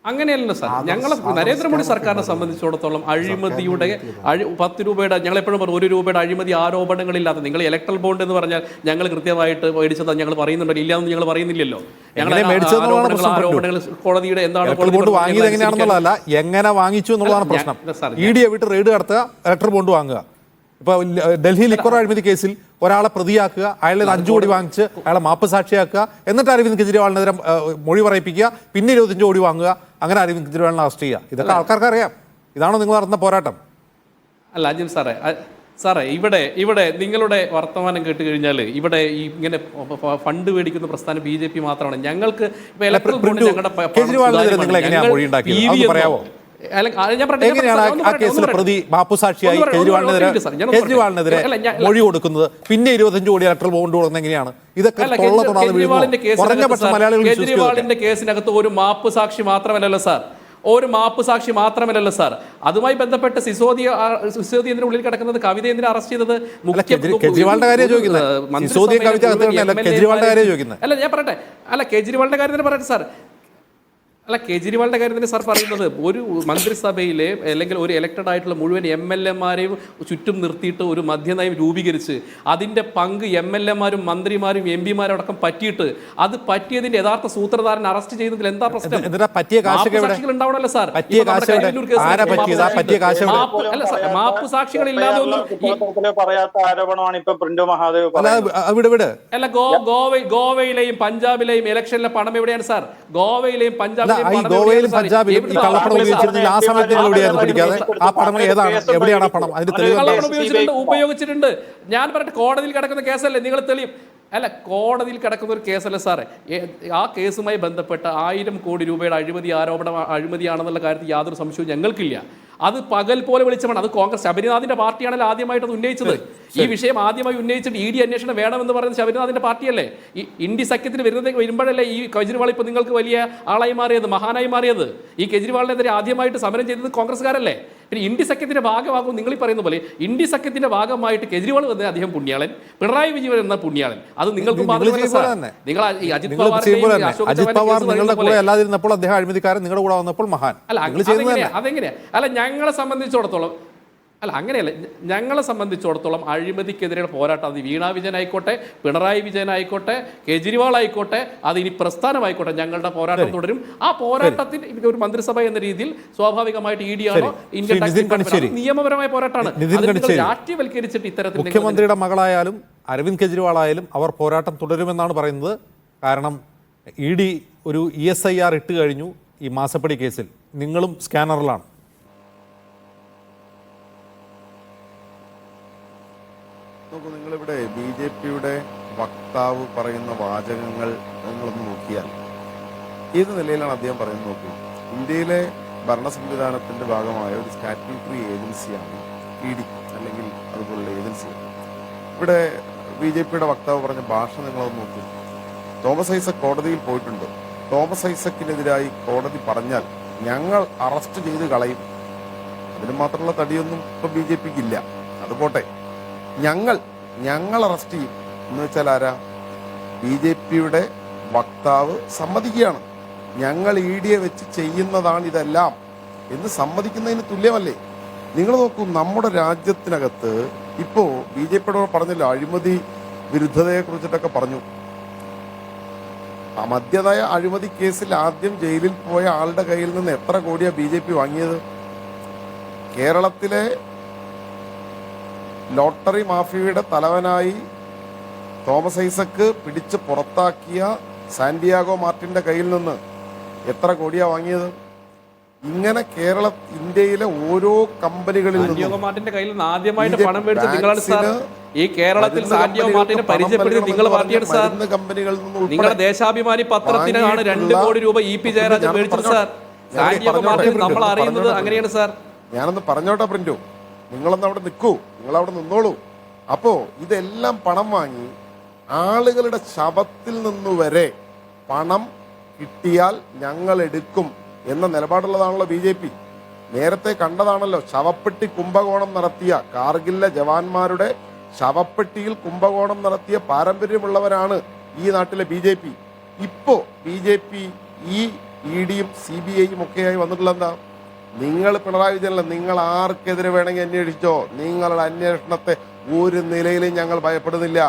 അങ്ങനെയല്ലോ സാർ. ഞങ്ങൾ നരേന്ദ്രമോദി സർക്കാരിനെ സംബന്ധിച്ചിടത്തോളം അഴിമതിയുടെ 10 രൂപയുടെ, ഞങ്ങളെപ്പോഴും പറയും 1 രൂപയുടെ അഴിമതി ആരോപണങ്ങളില്ലാത്ത, നിങ്ങൾ ഇലക്ട്രൽ ബോണ്ട് എന്ന് പറഞ്ഞാൽ ഞങ്ങൾ കൃത്യമായിട്ട് മേടിച്ചത് ഞങ്ങൾ പറയുന്നുണ്ടല്ലോ, ഇല്ലാന്ന് ഞങ്ങൾ പറയുന്നില്ലല്ലോ. ആരോപണങ്ങൾ കോടതിയുടെ എന്താണ് വാങ്ങിയത് എങ്ങനെയാണെന്നുള്ളതല്ല, എങ്ങനെ വാങ്ങിച്ചു എന്നുള്ളതാണ് പ്രശ്നം. ED വിട്ട് റെയ്ഡ് നടത്തുക, ഇലക്ട്രൽ ബോണ്ട് വാങ്ങുക. ഇപ്പോൾ ഡൽഹി ലിക്വർ അഴിമതി കേസിൽ ഒരാളെ പ്രതിയാക്കുക, അയാളെ 5 കോടി വാങ്ങിച്ച് അയാളെ മാപ്പ് സാക്ഷിയാക്കുക, എന്നിട്ട് അരവിന്ദ് കെജ്രിവാളിനെതിരെ മൊഴി പറയിപ്പിക്കുക, പിന്നെ 25 കോടി വാങ്ങുക, അങ്ങനെ അരവിന്ദ് കെജ്രിവാളിനെ അറസ്റ്റ് ചെയ്യുക. ഇതൊക്കെ ആൾക്കാർക്ക് അറിയാം. ഇതാണോ നിങ്ങൾ നടന്ന പോരാട്ടം? അല്ല അജിം സാറേ ഇവിടെ നിങ്ങളുടെ വർത്തമാനം കേട്ട് കഴിഞ്ഞാൽ ഇവിടെ ഈ ഇങ്ങനെ ഫണ്ട് മേടിക്കുന്ന പ്രസ്ഥാനം BJP മാത്രമാണ്. ഞങ്ങൾക്ക് ഇപ്പൊ electoral bond ഞങ്ങളുടെ കേജ്രിവാളിനെതിരെ നിങ്ങൾ എങ്ങനെയാണ് മൊഴി ഉണ്ടാക്കിയത്? അതൊന്ന് പറയാമോ? എങ്ങനെയാണ് ആ കേസിൽ പ്രതി മാപ്പുസാക്ഷിയായി കേജ്രിവാളിനെതിരെ മൊഴി കൊടുക്കുന്നത്, പിന്നെ 25 കോടി ഇലക്ട്രൽ ബോണ്ട് കൊടുക്കുന്നത് എങ്ങനെയാണ്? ഇതൊക്കെ കേജ്രിവാളിന്റെ കേസിനകത്ത് ഒരു മാപ്പ് സാക്ഷി മാത്രമല്ലല്ലോ സാർ, ഒരു മാപ്പ് സാക്ഷി മാത്രമല്ലല്ലോ സാർ, അതുമായി ബന്ധപ്പെട്ട് സിസോദി എന്തിനു ഉള്ളിൽ കിടക്കുന്നത്, കവിത എന്തിനാ അറസ്റ്റ് ചെയ്തത്? കേജ്രിവാളിന്റെ കാര്യം ചോദിക്കുന്നത്. അല്ല ഞാൻ പറയട്ടെ, അല്ല കേജ്രിവാളിന്റെ കാര്യം തന്നെ പറയട്ടെ സാർ. അല്ല കേജ്രിവാളിന്റെ കാര്യം തന്നെ സാർ പറയുന്നത്, ഒരു മന്ത്രിസഭയിലെ അല്ലെങ്കിൽ ഒരു ഇലക്റ്റഡ് ആയിട്ടുള്ള മുഴുവൻ MLA-മാരെയും ചുറ്റും നിർത്തിയിട്ട് ഒരു മദ്യനയം രൂപീകരിച്ച് അതിന്റെ പങ്ക് MLA-മാരും മന്ത്രിമാരും MP-മാരും അടക്കം പറ്റിയിട്ട് അത് പറ്റിയതിന്റെ യഥാർത്ഥ സൂത്രധാരൻ അറസ്റ്റ് ചെയ്യുന്നതിൽ എന്താ പ്രശ്നം? ഉണ്ടാവണല്ലോ സാർ. മാപ്പ് സാക്ഷികൾ ഇല്ലാതെ പറയാത്ത ആരോപണമാണ് ഇപ്പൊ പ്രിന്റു മഹാദേവ്. അല്ല ഗോവയിലെയും പഞ്ചാബിലെയും ഇലക്ഷനിലെ പണം എവിടെയാണ് സാർ? ഗോവയിലെയും പഞ്ചാബിലെയും ഗോവയിലും പഞ്ചാബിലും ഈ കള്ളപ്പണം ഉപയോഗിച്ചിരുന്നില്ല. ആ സമയത്ത് നിങ്ങൾ എവിടെയായിരുന്നു പിടിക്കാതെ? ആ പണം ഏതാണ്, എവിടെയാണ് ആ പണം? അതിന്റെ തെളിവ് ഉപയോഗിച്ചിട്ടുണ്ട്. ഞാൻ പറഞ്ഞിട്ട് കോടതിയിൽ കിടക്കുന്ന കേസല്ലേ, നിങ്ങൾ തെളിയും. അല്ല കോടതിയിൽ കിടക്കുന്ന ഒരു കേസല്ല സാറേ. ആ കേസുമായി ബന്ധപ്പെട്ട 1000 കോടി രൂപയുടെ അഴിമതിയാണെന്നുള്ള കാര്യത്തിൽ യാതൊരു സംശയവും ഞങ്ങൾക്കില്ല. അത് പകൽ പോലെ വെളിച്ചമാണ്. അത് കോൺഗ്രസ് ശബരിനാഥിന്റെ പാർട്ടിയാണല്ലോ ആദ്യമായിട്ട് അത് ഉന്നയിച്ചത്. ഈ വിഷയം ആദ്യമായി ഉന്നയിച്ചിട്ട് ED അന്വേഷണം വേണമെന്ന് പറയുന്നത് ശബരിനാഥിന്റെ പാർട്ടിയല്ലേ? ഈ ഇന്ത്യ സഖ്യത്തിന് വരുമ്പോഴല്ലേ ഈ കെജ്രിവാൾ ഇപ്പൊ നിങ്ങൾക്ക് വലിയ ആളായി മാറിയത്, മഹാനായി മാറിയത്? ഈ കെജ്രിവാളിനെതിരെ ആദ്യമായിട്ട് സമരം ചെയ്തത് കോൺഗ്രസ്സുകാരല്ലേ? പിന്നെ ഇന്ത്യ സഖ്യത്തിന്റെ ഭാഗമാകും നിങ്ങൾ ഈ പറയുന്ന പോലെ. ഇന്ത്യ സഖ്യത്തിന്റെ ഭാഗമായിട്ട് കെജ്രിവാൾ വന്ന അദ്ദേഹം പുണ്യാളൻ, പിണറായി വിജയൻ എന്ന പുണ്യാളൻ. അത് നിങ്ങൾക്ക് നിങ്ങൾ അജിത് പവാർ നിങ്ങളുടെ കൂടെ അല്ലാതിരുന്നപ്പോൾ അദ്ദേഹം അഴിമതിക്കാരൻ, നിങ്ങളുടെ കൂടെ വന്നപ്പോൾ മഹാൻ. അതെങ്ങനെയാ? അല്ല ഞങ്ങളെ സംബന്ധിച്ചിടത്തോളം അങ്ങനെയല്ല. ഞങ്ങളെ സംബന്ധിച്ചിടത്തോളം അഴിമതിക്കെതിരെയുള്ള പോരാട്ടം അത് വീണ വിജയൻ ആയിക്കോട്ടെ, പിണറായി വിജയൻ ആയിക്കോട്ടെ, കേജ്രിവാൾ ആയിക്കോട്ടെ, അത് ഇനി പ്രസ്ഥാനമായിക്കോടെ ഞങ്ങളുടെ പോരാട്ടം തുടരും. ആ പോരാട്ടത്തിൽ ഒരു മന്ത്രിസഭ എന്ന രീതിയിൽ സ്വാഭാവികമായിട്ട് ED ആണോ ഇന്ത്യൻ നിയമപരമായ പോരാട്ടമാണ്. രാഷ്ട്രീയവൽക്കരിച്ചിട്ട് ഇത്തരത്തിൽ മുഖ്യമന്ത്രിയുടെ മകളായാലും അരവിന്ദ് കെജ്രിവാൾ ആയാലും അവർ പോരാട്ടം തുടരുമെന്നാണ് പറയുന്നത്. കാരണം ED ഒരു ESIR ഇട്ട് കഴിഞ്ഞു ഈ മാസപ്പടി കേസിൽ. നിങ്ങളും സ്കാനറിലാണ്. നോക്കൂ, നിങ്ങളിവിടെ BJPയുടെ വക്താവ് പറയുന്ന വാചകങ്ങൾ നിങ്ങളൊന്ന് നോക്കിയാൽ ഏത് നിലയിലാണ് അദ്ദേഹം പറയുന്നത് നോക്കൂ. ഇന്ത്യയിലെ ഭരണ സംവിധാനത്തിന്റെ ഭാഗമായ ഒരു സ്റ്റാറ്റ്യൂട്ടറി ഏജൻസിയാണ് ED അല്ലെങ്കിൽ അതുപോലുള്ള ഏജൻസികൾ. ഇവിടെ BJPയുടെ വക്താവ് പറഞ്ഞ ഭാഷ നിങ്ങളത് നോക്കൂ. തോമസ് ഐസക് കോടതിയിൽ പോയിട്ടുണ്ട്. തോമസ് ഐസക്കിനെതിരായി കോടതി പറഞ്ഞാൽ ഞങ്ങൾ അറസ്റ്റ് ചെയ്ത് കളയും. അതിന് മാത്രമുള്ള തടിയൊന്നും ഇപ്പൊ BJPക്ക് ഇല്ല. അത് പോട്ടെ, ഞങ്ങൾ അറസ്റ്റ് ചെയ്യും എന്ന് വെച്ചാൽ ആരാ? BJPയുടെ വക്താവ് സമ്മതിക്കുകയാണ്. ഞങ്ങൾ EDയെ വെച്ച് ചെയ്യുന്നതാണ് ഇതെല്ലാം എന്ന് സമ്മതിക്കുന്നതിന് തുല്യമല്ലേ? നിങ്ങൾ നോക്കൂ, നമ്മുടെ രാജ്യത്തിനകത്ത് ഇപ്പോ BJPയുടെ പറഞ്ഞല്ലോ, അഴിമതി വിരുദ്ധതയെ കുറിച്ചിട്ടൊക്കെ പറഞ്ഞു. ആ മദ്യനയ അഴിമതി കേസിൽ ആദ്യം ജയിലിൽ പോയ ആളുടെ കയ്യിൽ നിന്ന് എത്ര കോടിയാ BJP വാങ്ങിയത്? കേരളത്തിലെ ലോട്ടറി മാഫിയയുടെ തലവനായി തോമസ് ഐസക്ക് പിടിച്ച് പുറത്താക്കിയ സാന്റിയാഗോ മാർട്ടിന്റെ കയ്യിൽ നിന്ന് എത്ര കോടിയാ വാങ്ങിയത്? ഇങ്ങനെ ഇന്ത്യയിലെ ഓരോ കമ്പനികളിൽ നിന്നും മാർട്ടിന്റെ കയ്യിൽ നിന്ന് ആദ്യമായിട്ട് പണം മേടിച്ചത് നിങ്ങളാണ് സാർ. ഈ കേരളത്തിൽ സാന്റിയാഗോ മാർട്ടിനെ പരിചയപ്പെടുത്തി നിങ്ങൾ പാർട്ടിയാണ് സാർ. നിങ്ങളുടെ ദേശാഭിമാനി പത്രത്തിനാണ് 2 കോടി രൂപ EP ജയരാജൻ മേടിച്ചത് സാർ. സാന്റിയാഗോ മാർട്ടിൻ നമ്മൾ അറിയുന്നത് അങ്ങനെയാണ് സാർ. ഞാനൊന്ന് പറഞ്ഞോട്ടെ പ്രിന്റു, നിങ്ങളൊന്ന് അവിടെ നിൽക്കൂ, നിങ്ങളവിടെ നിന്നോളൂ. അപ്പോ ഇതെല്ലാം പണം വാങ്ങി ആളുകളുടെ ശവത്തിൽ നിന്ന് വരെ പണം കിട്ടിയാൽ ഞങ്ങൾ എടുക്കും എന്ന നിലപാടുള്ളതാണല്ലോ BJP. നേരത്തെ കണ്ടതാണല്ലോ, ശവപ്പെട്ടി കുംഭകോണം നടത്തിയ കാർഗിലിലെ ജവാന്മാരുടെ ശവപ്പെട്ടിയിൽ കുംഭകോണം നടത്തിയ പാരമ്പര്യമുള്ളവരാണ് ഈ നാട്ടിലെ BJP. ഇപ്പോ BJP ഈ EDയും CBIയും ഒക്കെയായി വന്നിട്ടുള്ള എന്താ? നിങ്ങൾ പിണറായി വിജയനല്ല, നിങ്ങൾ ആർക്കെതിരെ വേണമെങ്കിൽ അന്വേഷിച്ചോ. നിങ്ങളുടെ അന്വേഷണത്തെ ഒരു നിലയിലും ഞങ്ങൾ ഭയപ്പെടുന്നില്ല.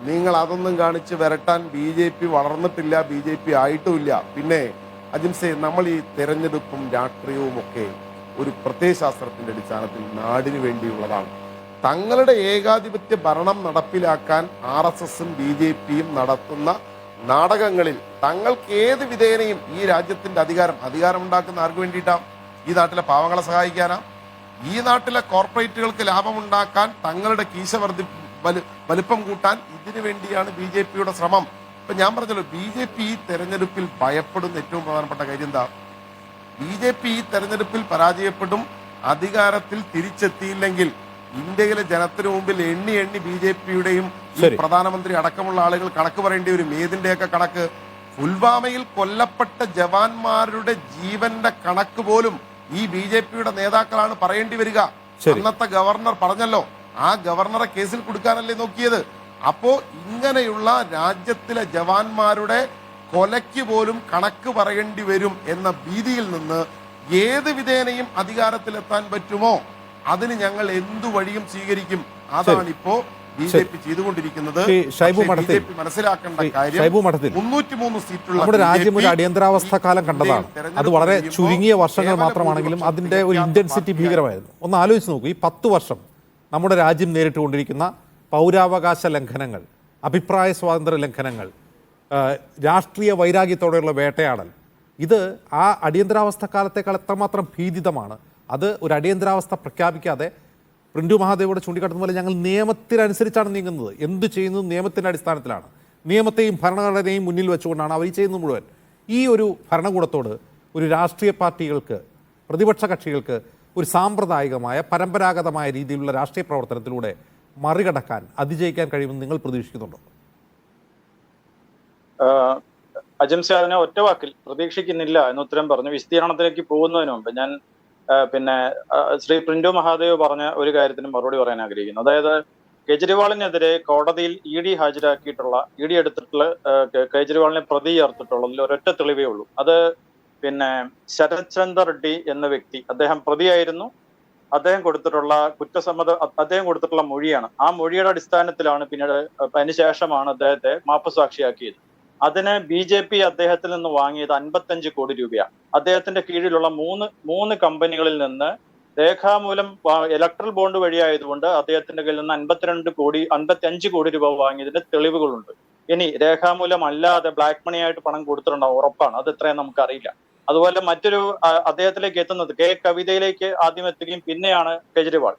നിങ്ങൾ അതൊന്നും കാണിച്ച് വരട്ടാൻ BJP വളർന്നിട്ടില്ല, BJP ആയിട്ടുമില്ല. പിന്നെ അജിംസെ, നമ്മൾ ഈ തെരഞ്ഞെടുപ്പും രാഷ്ട്രീയവും ഒക്കെ ഒരു പ്രത്യയശാസ്ത്രത്തിന്റെ അടിസ്ഥാനത്തിൽ നാടിന് വേണ്ടിയുള്ളതാണ്. തങ്ങളുടെ ഏകാധിപത്യ ഭരണം നടപ്പിലാക്കാൻ RSSും BJPയും നടത്തുന്ന നാടകങ്ങളിൽ തങ്ങൾക്ക് ഏത് വിധേനയും ഈ രാജ്യത്തിന്റെ അധികാരം ഉണ്ടാക്കുന്ന ആർക്ക് വേണ്ടിയിട്ടാ? ഈ നാട്ടിലെ പാവങ്ങളെ സഹായിക്കാനാ? ഈ നാട്ടിലെ കോർപ്പറേറ്റുകൾക്ക് ലാഭമുണ്ടാക്കാൻ, തങ്ങളുടെ കീശ വലിപ്പം കൂട്ടാൻ, ഇതിനു വേണ്ടിയാണ് BJPയുടെ ശ്രമം. ഇപ്പൊ ഞാൻ പറഞ്ഞല്ലോ, BJP ഈ തെരഞ്ഞെടുപ്പിൽ ഭയപ്പെടുന്ന ഏറ്റവും പ്രധാനപ്പെട്ട കാര്യം എന്താ? BJP ഈ തെരഞ്ഞെടുപ്പിൽ പരാജയപ്പെടും. അധികാരത്തിൽ തിരിച്ചെത്തിയില്ലെങ്കിൽ ഇന്ത്യയിലെ ജനത്തിനു മുമ്പിൽ എണ്ണി BJPയുടെയും പ്രധാനമന്ത്രി അടക്കമുള്ള ആളുകൾ കണക്ക് പറയേണ്ടി വരും. ഏതിന്റെയൊക്കെ കണക്ക്? പുൽവാമയിൽ കൊല്ലപ്പെട്ട ജവാന്മാരുടെ ജീവന്റെ കണക്ക് പോലും ഈ BJPയുടെ നേതാക്കളാണ് പറയേണ്ടി വരിക. അന്നത്തെ ഗവർണർ പറഞ്ഞല്ലോ, ആ ഗവർണറെ കേസിൽ കൊടുക്കാനല്ലേ നോക്കിയത്. അപ്പോ ഇങ്ങനെയുള്ള രാജ്യത്തിലെ ജവാന്മാരുടെ കൊലയ്ക്ക് പോലും കണക്ക് പറയേണ്ടി വരും എന്ന ഭീതിയിൽ നിന്ന് ഏത് വിധേനയും അധികാരത്തിലെത്താൻ പറ്റുമോ അതിന് ഞങ്ങൾ എന്തു വഴിയും സ്വീകരിക്കും. അതാണ് ഇപ്പോ BJP ചെയ്തുകൊണ്ടിരിക്കുന്നത്. BJP മനസ്സിലാക്കേണ്ട കാര്യം, 303 സീറ്റുള്ള നമ്മുടെ രാജ്യം ഒരു അടിയന്തരാവസ്ഥ കാലം കണ്ടതാണ്. അത് വളരെ ചുരുങ്ങിയ വർഷങ്ങൾ മാത്രമാണെങ്കിലും അതിന്റെ ഒരു ഇന്റൻസിറ്റി ഭീകരമായിരുന്നു. ഒന്ന് ആലോചിച്ച് നോക്കൂ, ഈ 10 വർഷം നമ്മുടെ രാജ്യം നേരിട്ടുകൊണ്ടിരിക്കുന്ന പൗരാവകാശ ലംഘനങ്ങൾ, അഭിപ്രായ സ്വാതന്ത്ര്യ ലംഘനങ്ങൾ, രാഷ്ട്രീയ വൈരാഗ്യത്തോടെയുള്ള വേട്ടയാടൽ, ഇത് ആ അടിയന്തരാവസ്ഥ കാലത്തേക്കാൾ എത്രമാത്രം ഭീതിതമാണ്. അത് ഒരു അടിയന്തരാവസ്ഥ പ്രഖ്യാപിക്കാതെ പ്രിന്റു മഹാദേവോട് ചൂണ്ടിക്കാട്ടുന്ന പോലെ ഞങ്ങൾ നിയമത്തിനനുസരിച്ചാണ് നീങ്ങുന്നത്. എന്ത് ചെയ്യുന്നത് നിയമത്തിൻ്റെ അടിസ്ഥാനത്തിലാണ്. നിയമത്തെയും ഭരണഘടനയും മുന്നിൽ വെച്ചുകൊണ്ടാണ് അവർ ചെയ്യുന്നത് മുഴുവൻ. ഈ ഒരു ഭരണകൂടത്തോട് ഒരു രാഷ്ട്രീയ പാർട്ടികൾക്ക്, പ്രതിപക്ഷ കക്ഷികൾക്ക് ഒരു സാമ്പ്രദായികമായ പരമ്പരാഗതമായ രീതിയിലുള്ള രാഷ്ട്രീയ പ്രവർത്തനത്തിലൂടെ മറികടക്കാൻ, അതിജയിക്കാൻ കഴിയുമെന്ന് നിങ്ങൾ പ്രതീക്ഷിക്കുന്നുണ്ടോ? അജിംസ അതിനെ ഒറ്റ വാക്കിൽ പ്രതീക്ഷിക്കുന്നില്ല എന്ന് ഉത്തരം പറഞ്ഞു. വിസ്തീർണത്തിലേക്ക് പോകുന്നതിന് മുമ്പ് ഞാൻ ശ്രീ പ്രിന്റു മഹാദേവ് പറഞ്ഞ ഒരു കാര്യത്തിന് മറുപടി പറയാൻ ആഗ്രഹിക്കുന്നു. അതായത് കേജ്രിവാളിനെതിരെ കോടതിയിൽ ED ഹാജരാക്കിയിട്ടുള്ള, ED എടുത്തിട്ടുള്ള, കേജ്രിവാളിനെ പ്രതി ചേർത്തിട്ടുള്ളതിൽ ഒരൊറ്റ തെളിവേ ഉള്ളൂ. അത് ശരത് ചന്ദ്ര റെഡ്ഡി എന്ന വ്യക്തി, അദ്ദേഹം പ്രതിയായിരുന്നു. അദ്ദേഹം കൊടുത്തിട്ടുള്ള മൊഴിയാണ്. ആ മൊഴിയുടെ അടിസ്ഥാനത്തിലാണ് പിന്നീട് അതിനുശേഷമാണ് അദ്ദേഹത്തെ മാപ്പുസാക്ഷിയാക്കിയത്. അതിന് BJP അദ്ദേഹത്തിൽ നിന്ന് വാങ്ങിയത് 55 കോടി രൂപയാണ്. അദ്ദേഹത്തിന്റെ കീഴിലുള്ള മൂന്ന് കമ്പനികളിൽ നിന്ന് രേഖാമൂലം ഇലക്ട്രൽ ബോണ്ട് വഴിയായതുകൊണ്ട് അദ്ദേഹത്തിന്റെ കയ്യിൽ നിന്ന് 55 കോടി രൂപ വാങ്ങിയതിന്റെ തെളിവുകളുണ്ട്. ഇനി രേഖാമൂലം അല്ലാതെ ബ്ലാക്ക് മണി ആയിട്ട് പണം കൊടുത്തിട്ടുണ്ടാവും, ഉറപ്പാണ്. അത് എത്രയും നമുക്കറിയില്ല. അതുപോലെ മറ്റൊരു അദ്ദേഹത്തിലേക്ക് എത്തുന്നത് കവിതയിലേക്ക് ആദ്യം എത്തുകയും പിന്നെയാണ് കേജ്രിവാൾ.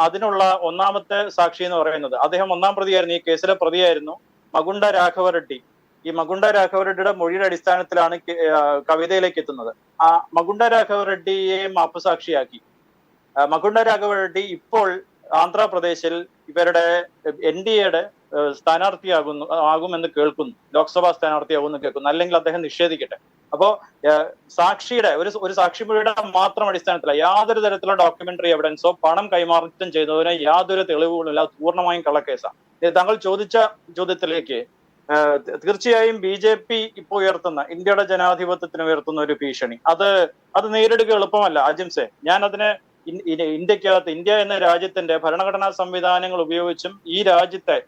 അതിനുള്ള ഒന്നാമത്തെ സാക്ഷി എന്ന് പറയുന്നത് അദ്ദേഹം ഒന്നാം പ്രതിയായിരുന്നു, ഈ കേസിലെ പ്രതിയായിരുന്നു മകുണ്ട രാഘവ റെഡ്ഡി. ഈ മകുണ്ട രാഘവ റെഡ്ഡിയുടെ മൊഴിയുടെ അടിസ്ഥാനത്തിലാണ് കവിതയിലേക്ക് എത്തുന്നത്. ആ മകുണ്ട രാഘവ റെഡ്ഡിയെ മാപ്പുസാക്ഷിയാക്കി. മകുണ്ട രാഘവ റെഡ്ഡി ഇപ്പോൾ ആന്ധ്രാപ്രദേശിൽ ഇവരുടെ NDAയുടെ ആകുമെന്ന് കേൾക്കുന്നു, ലോക്സഭാ സ്ഥാനാർത്ഥിയാകുമെന്ന് കേൾക്കുന്നു. അല്ലെങ്കിൽ അദ്ദേഹം നിഷേധിക്കട്ടെ. അപ്പോ സാക്ഷിയുടെ ഒരു സാക്ഷിമൊഴിയുടെ മാത്രം അടിസ്ഥാനത്തില യാതൊരു തരത്തിലുള്ള ഡോക്യുമെന്ററി എവിഡൻസോ പണം കൈമാറ്റം ചെയ്തതിന് യാതൊരു തെളിവുകളുമില്ല. പൂർണ്ണമായും കള്ളക്കേസാണ്. താങ്കൾ ചോദിച്ച ചോദ്യത്തിലേക്ക് തീർച്ചയായും BJP ഇപ്പോൾ ഉയർത്തുന്ന, ഇന്ത്യയുടെ ജനാധിപത്യത്തിന് ഉയർത്തുന്ന ഒരു ഭീഷണി, അത് നേരിടുക എളുപ്പമല്ല അജിംസെ. ഞാൻ അതിനെ ഇന്ത്യ എന്ന രാജ്യത്തിന്റെ ഭരണഘടനാ സംവിധാനങ്ങൾ ഉപയോഗിച്ചും ഈ രാജ്യത്തെ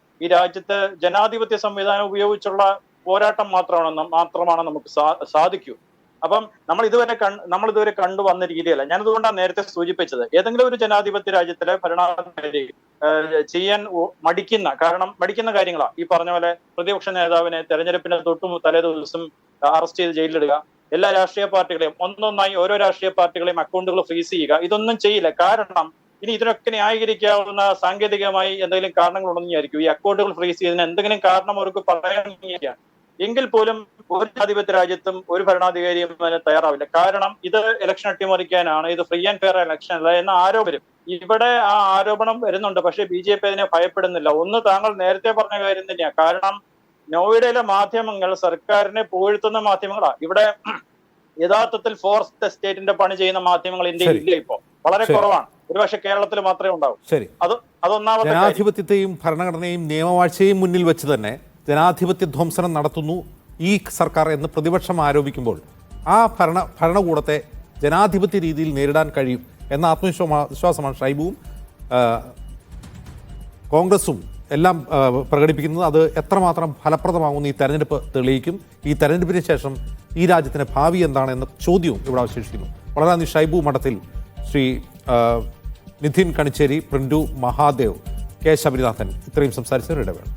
ജനാധിപത്യ സംവിധാനം ഉപയോഗിച്ചുള്ള പോരാട്ടം മാത്രമാണ് നമുക്ക് സാധിക്കൂ. അപ്പം നമ്മൾ ഇതുവരെ കണ്ടുവന്ന രീതിയല്ല. ഞാനതുകൊണ്ടാണ് നേരത്തെ സൂചിപ്പിച്ചത്, ഏതെങ്കിലും ഒരു ജനാധിപത്യ രാജ്യത്തിലെ ഭരണാധികാരി ചെയ്യാൻ മടിക്കുന്ന കാര്യങ്ങളാണ് ഈ പറഞ്ഞ പോലെ പ്രതിപക്ഷ നേതാവിനെ തെരഞ്ഞെടുപ്പിന് തലേ ദിവസം അറസ്റ്റ് ചെയ്ത് ജയിലിലിടുക, എല്ലാ രാഷ്ട്രീയ പാർട്ടികളെയും ഒന്നൊന്നായി ഓരോ രാഷ്ട്രീയ പാർട്ടികളെയും അക്കൗണ്ടുകൾ ഫ്രീസ് ചെയ്യുക. ഇതൊന്നും ചെയ്യില്ല. കാരണം ഇനി ഇതിനൊക്കെ ന്യായീകരിക്കാവുന്ന സാങ്കേതികമായി എന്തെങ്കിലും കാരണങ്ങളുണ്ടെന്ന് വിചാരിക്കും. ഈ അക്കൗണ്ടുകൾ ഫ്രീസ് ചെയ്തതിന് എന്തെങ്കിലും കാരണം അവർക്ക് പറയാൻ എങ്കിൽ പോലും ഒരു ജനാധിപത്യ രാജ്യത്തും ഒരു ഭരണാധികാരിയും അതിന് തയ്യാറാവില്ല. കാരണം ഇത് ഇലക്ഷൻ അട്ടിമറിക്കാനാണ്, ഇത് ഫ്രീ ആൻഡ് ഫെയർ ഇലക്ഷൻ അല്ല എന്ന ആരോപണം ഇവിടെ ആ ആരോപണം വരുന്നുണ്ട്. പക്ഷേ BJP അതിനെ ഭയപ്പെടുന്നില്ല. ഒന്ന് താങ്കൾ നേരത്തെ പറഞ്ഞ കാര്യം തന്നെയാണ്. കാരണം നോയിഡയിലെ മാധ്യമങ്ങൾ സർക്കാരിനെ പുകഴ്ത്തുന്ന മാധ്യമങ്ങളാണ്. ഇവിടെ യഥാർത്ഥത്തിൽ ഫോർത്ത് സ്റ്റേറ്റിന്റെ പണി ചെയ്യുന്ന മാധ്യമങ്ങൾ ഇന്ത്യയിൽ ഇല്ല. ഇപ്പോ വളരെ കുറവാണ്. ഒരുപക്ഷെ കേരളത്തിൽ മാത്രമേ ഉണ്ടാവൂ. ശരി, അതൊന്നാമത്തെ ജനാധിപത്യത്തെയും ഭരണഘടനയും നിയമവാഴ്ചയും മുന്നിൽ വെച്ച് തന്നെ ജനാധിപത്യ ധ്വംസനം നടത്തുന്നു ഈ സർക്കാർ എന്ന് പ്രതിപക്ഷം ആരോപിക്കുമ്പോൾ ആ ഭരണകൂടത്തെ ജനാധിപത്യ രീതിയിൽ നേരിടാൻ കഴിയും എന്ന ആത്മവിശ്വാസമാണ് ഷൈബുവും കോൺഗ്രസും എല്ലാം പ്രകടിപ്പിക്കുന്നത്. അത് എത്രമാത്രം ഫലപ്രദമാകുന്ന ഈ തെരഞ്ഞെടുപ്പ് തെളിയിക്കും. ഈ തെരഞ്ഞെടുപ്പിന് ശേഷം ഈ രാജ്യത്തിൻ്റെ ഭാവി എന്താണ് എന്ന ചോദ്യവും ഇവിടെ അവശേഷിക്കുന്നു. വളരെ നന്ദി ഷൈബു മഠത്തിൽ, ശ്രീ നിധിൻ കണിച്ചേരി, പ്രിന്റു മഹാദേവ്, കെ ശബരിനാഥൻ ഇത്രയും സംസാരിച്ചവർ ഇടവേള.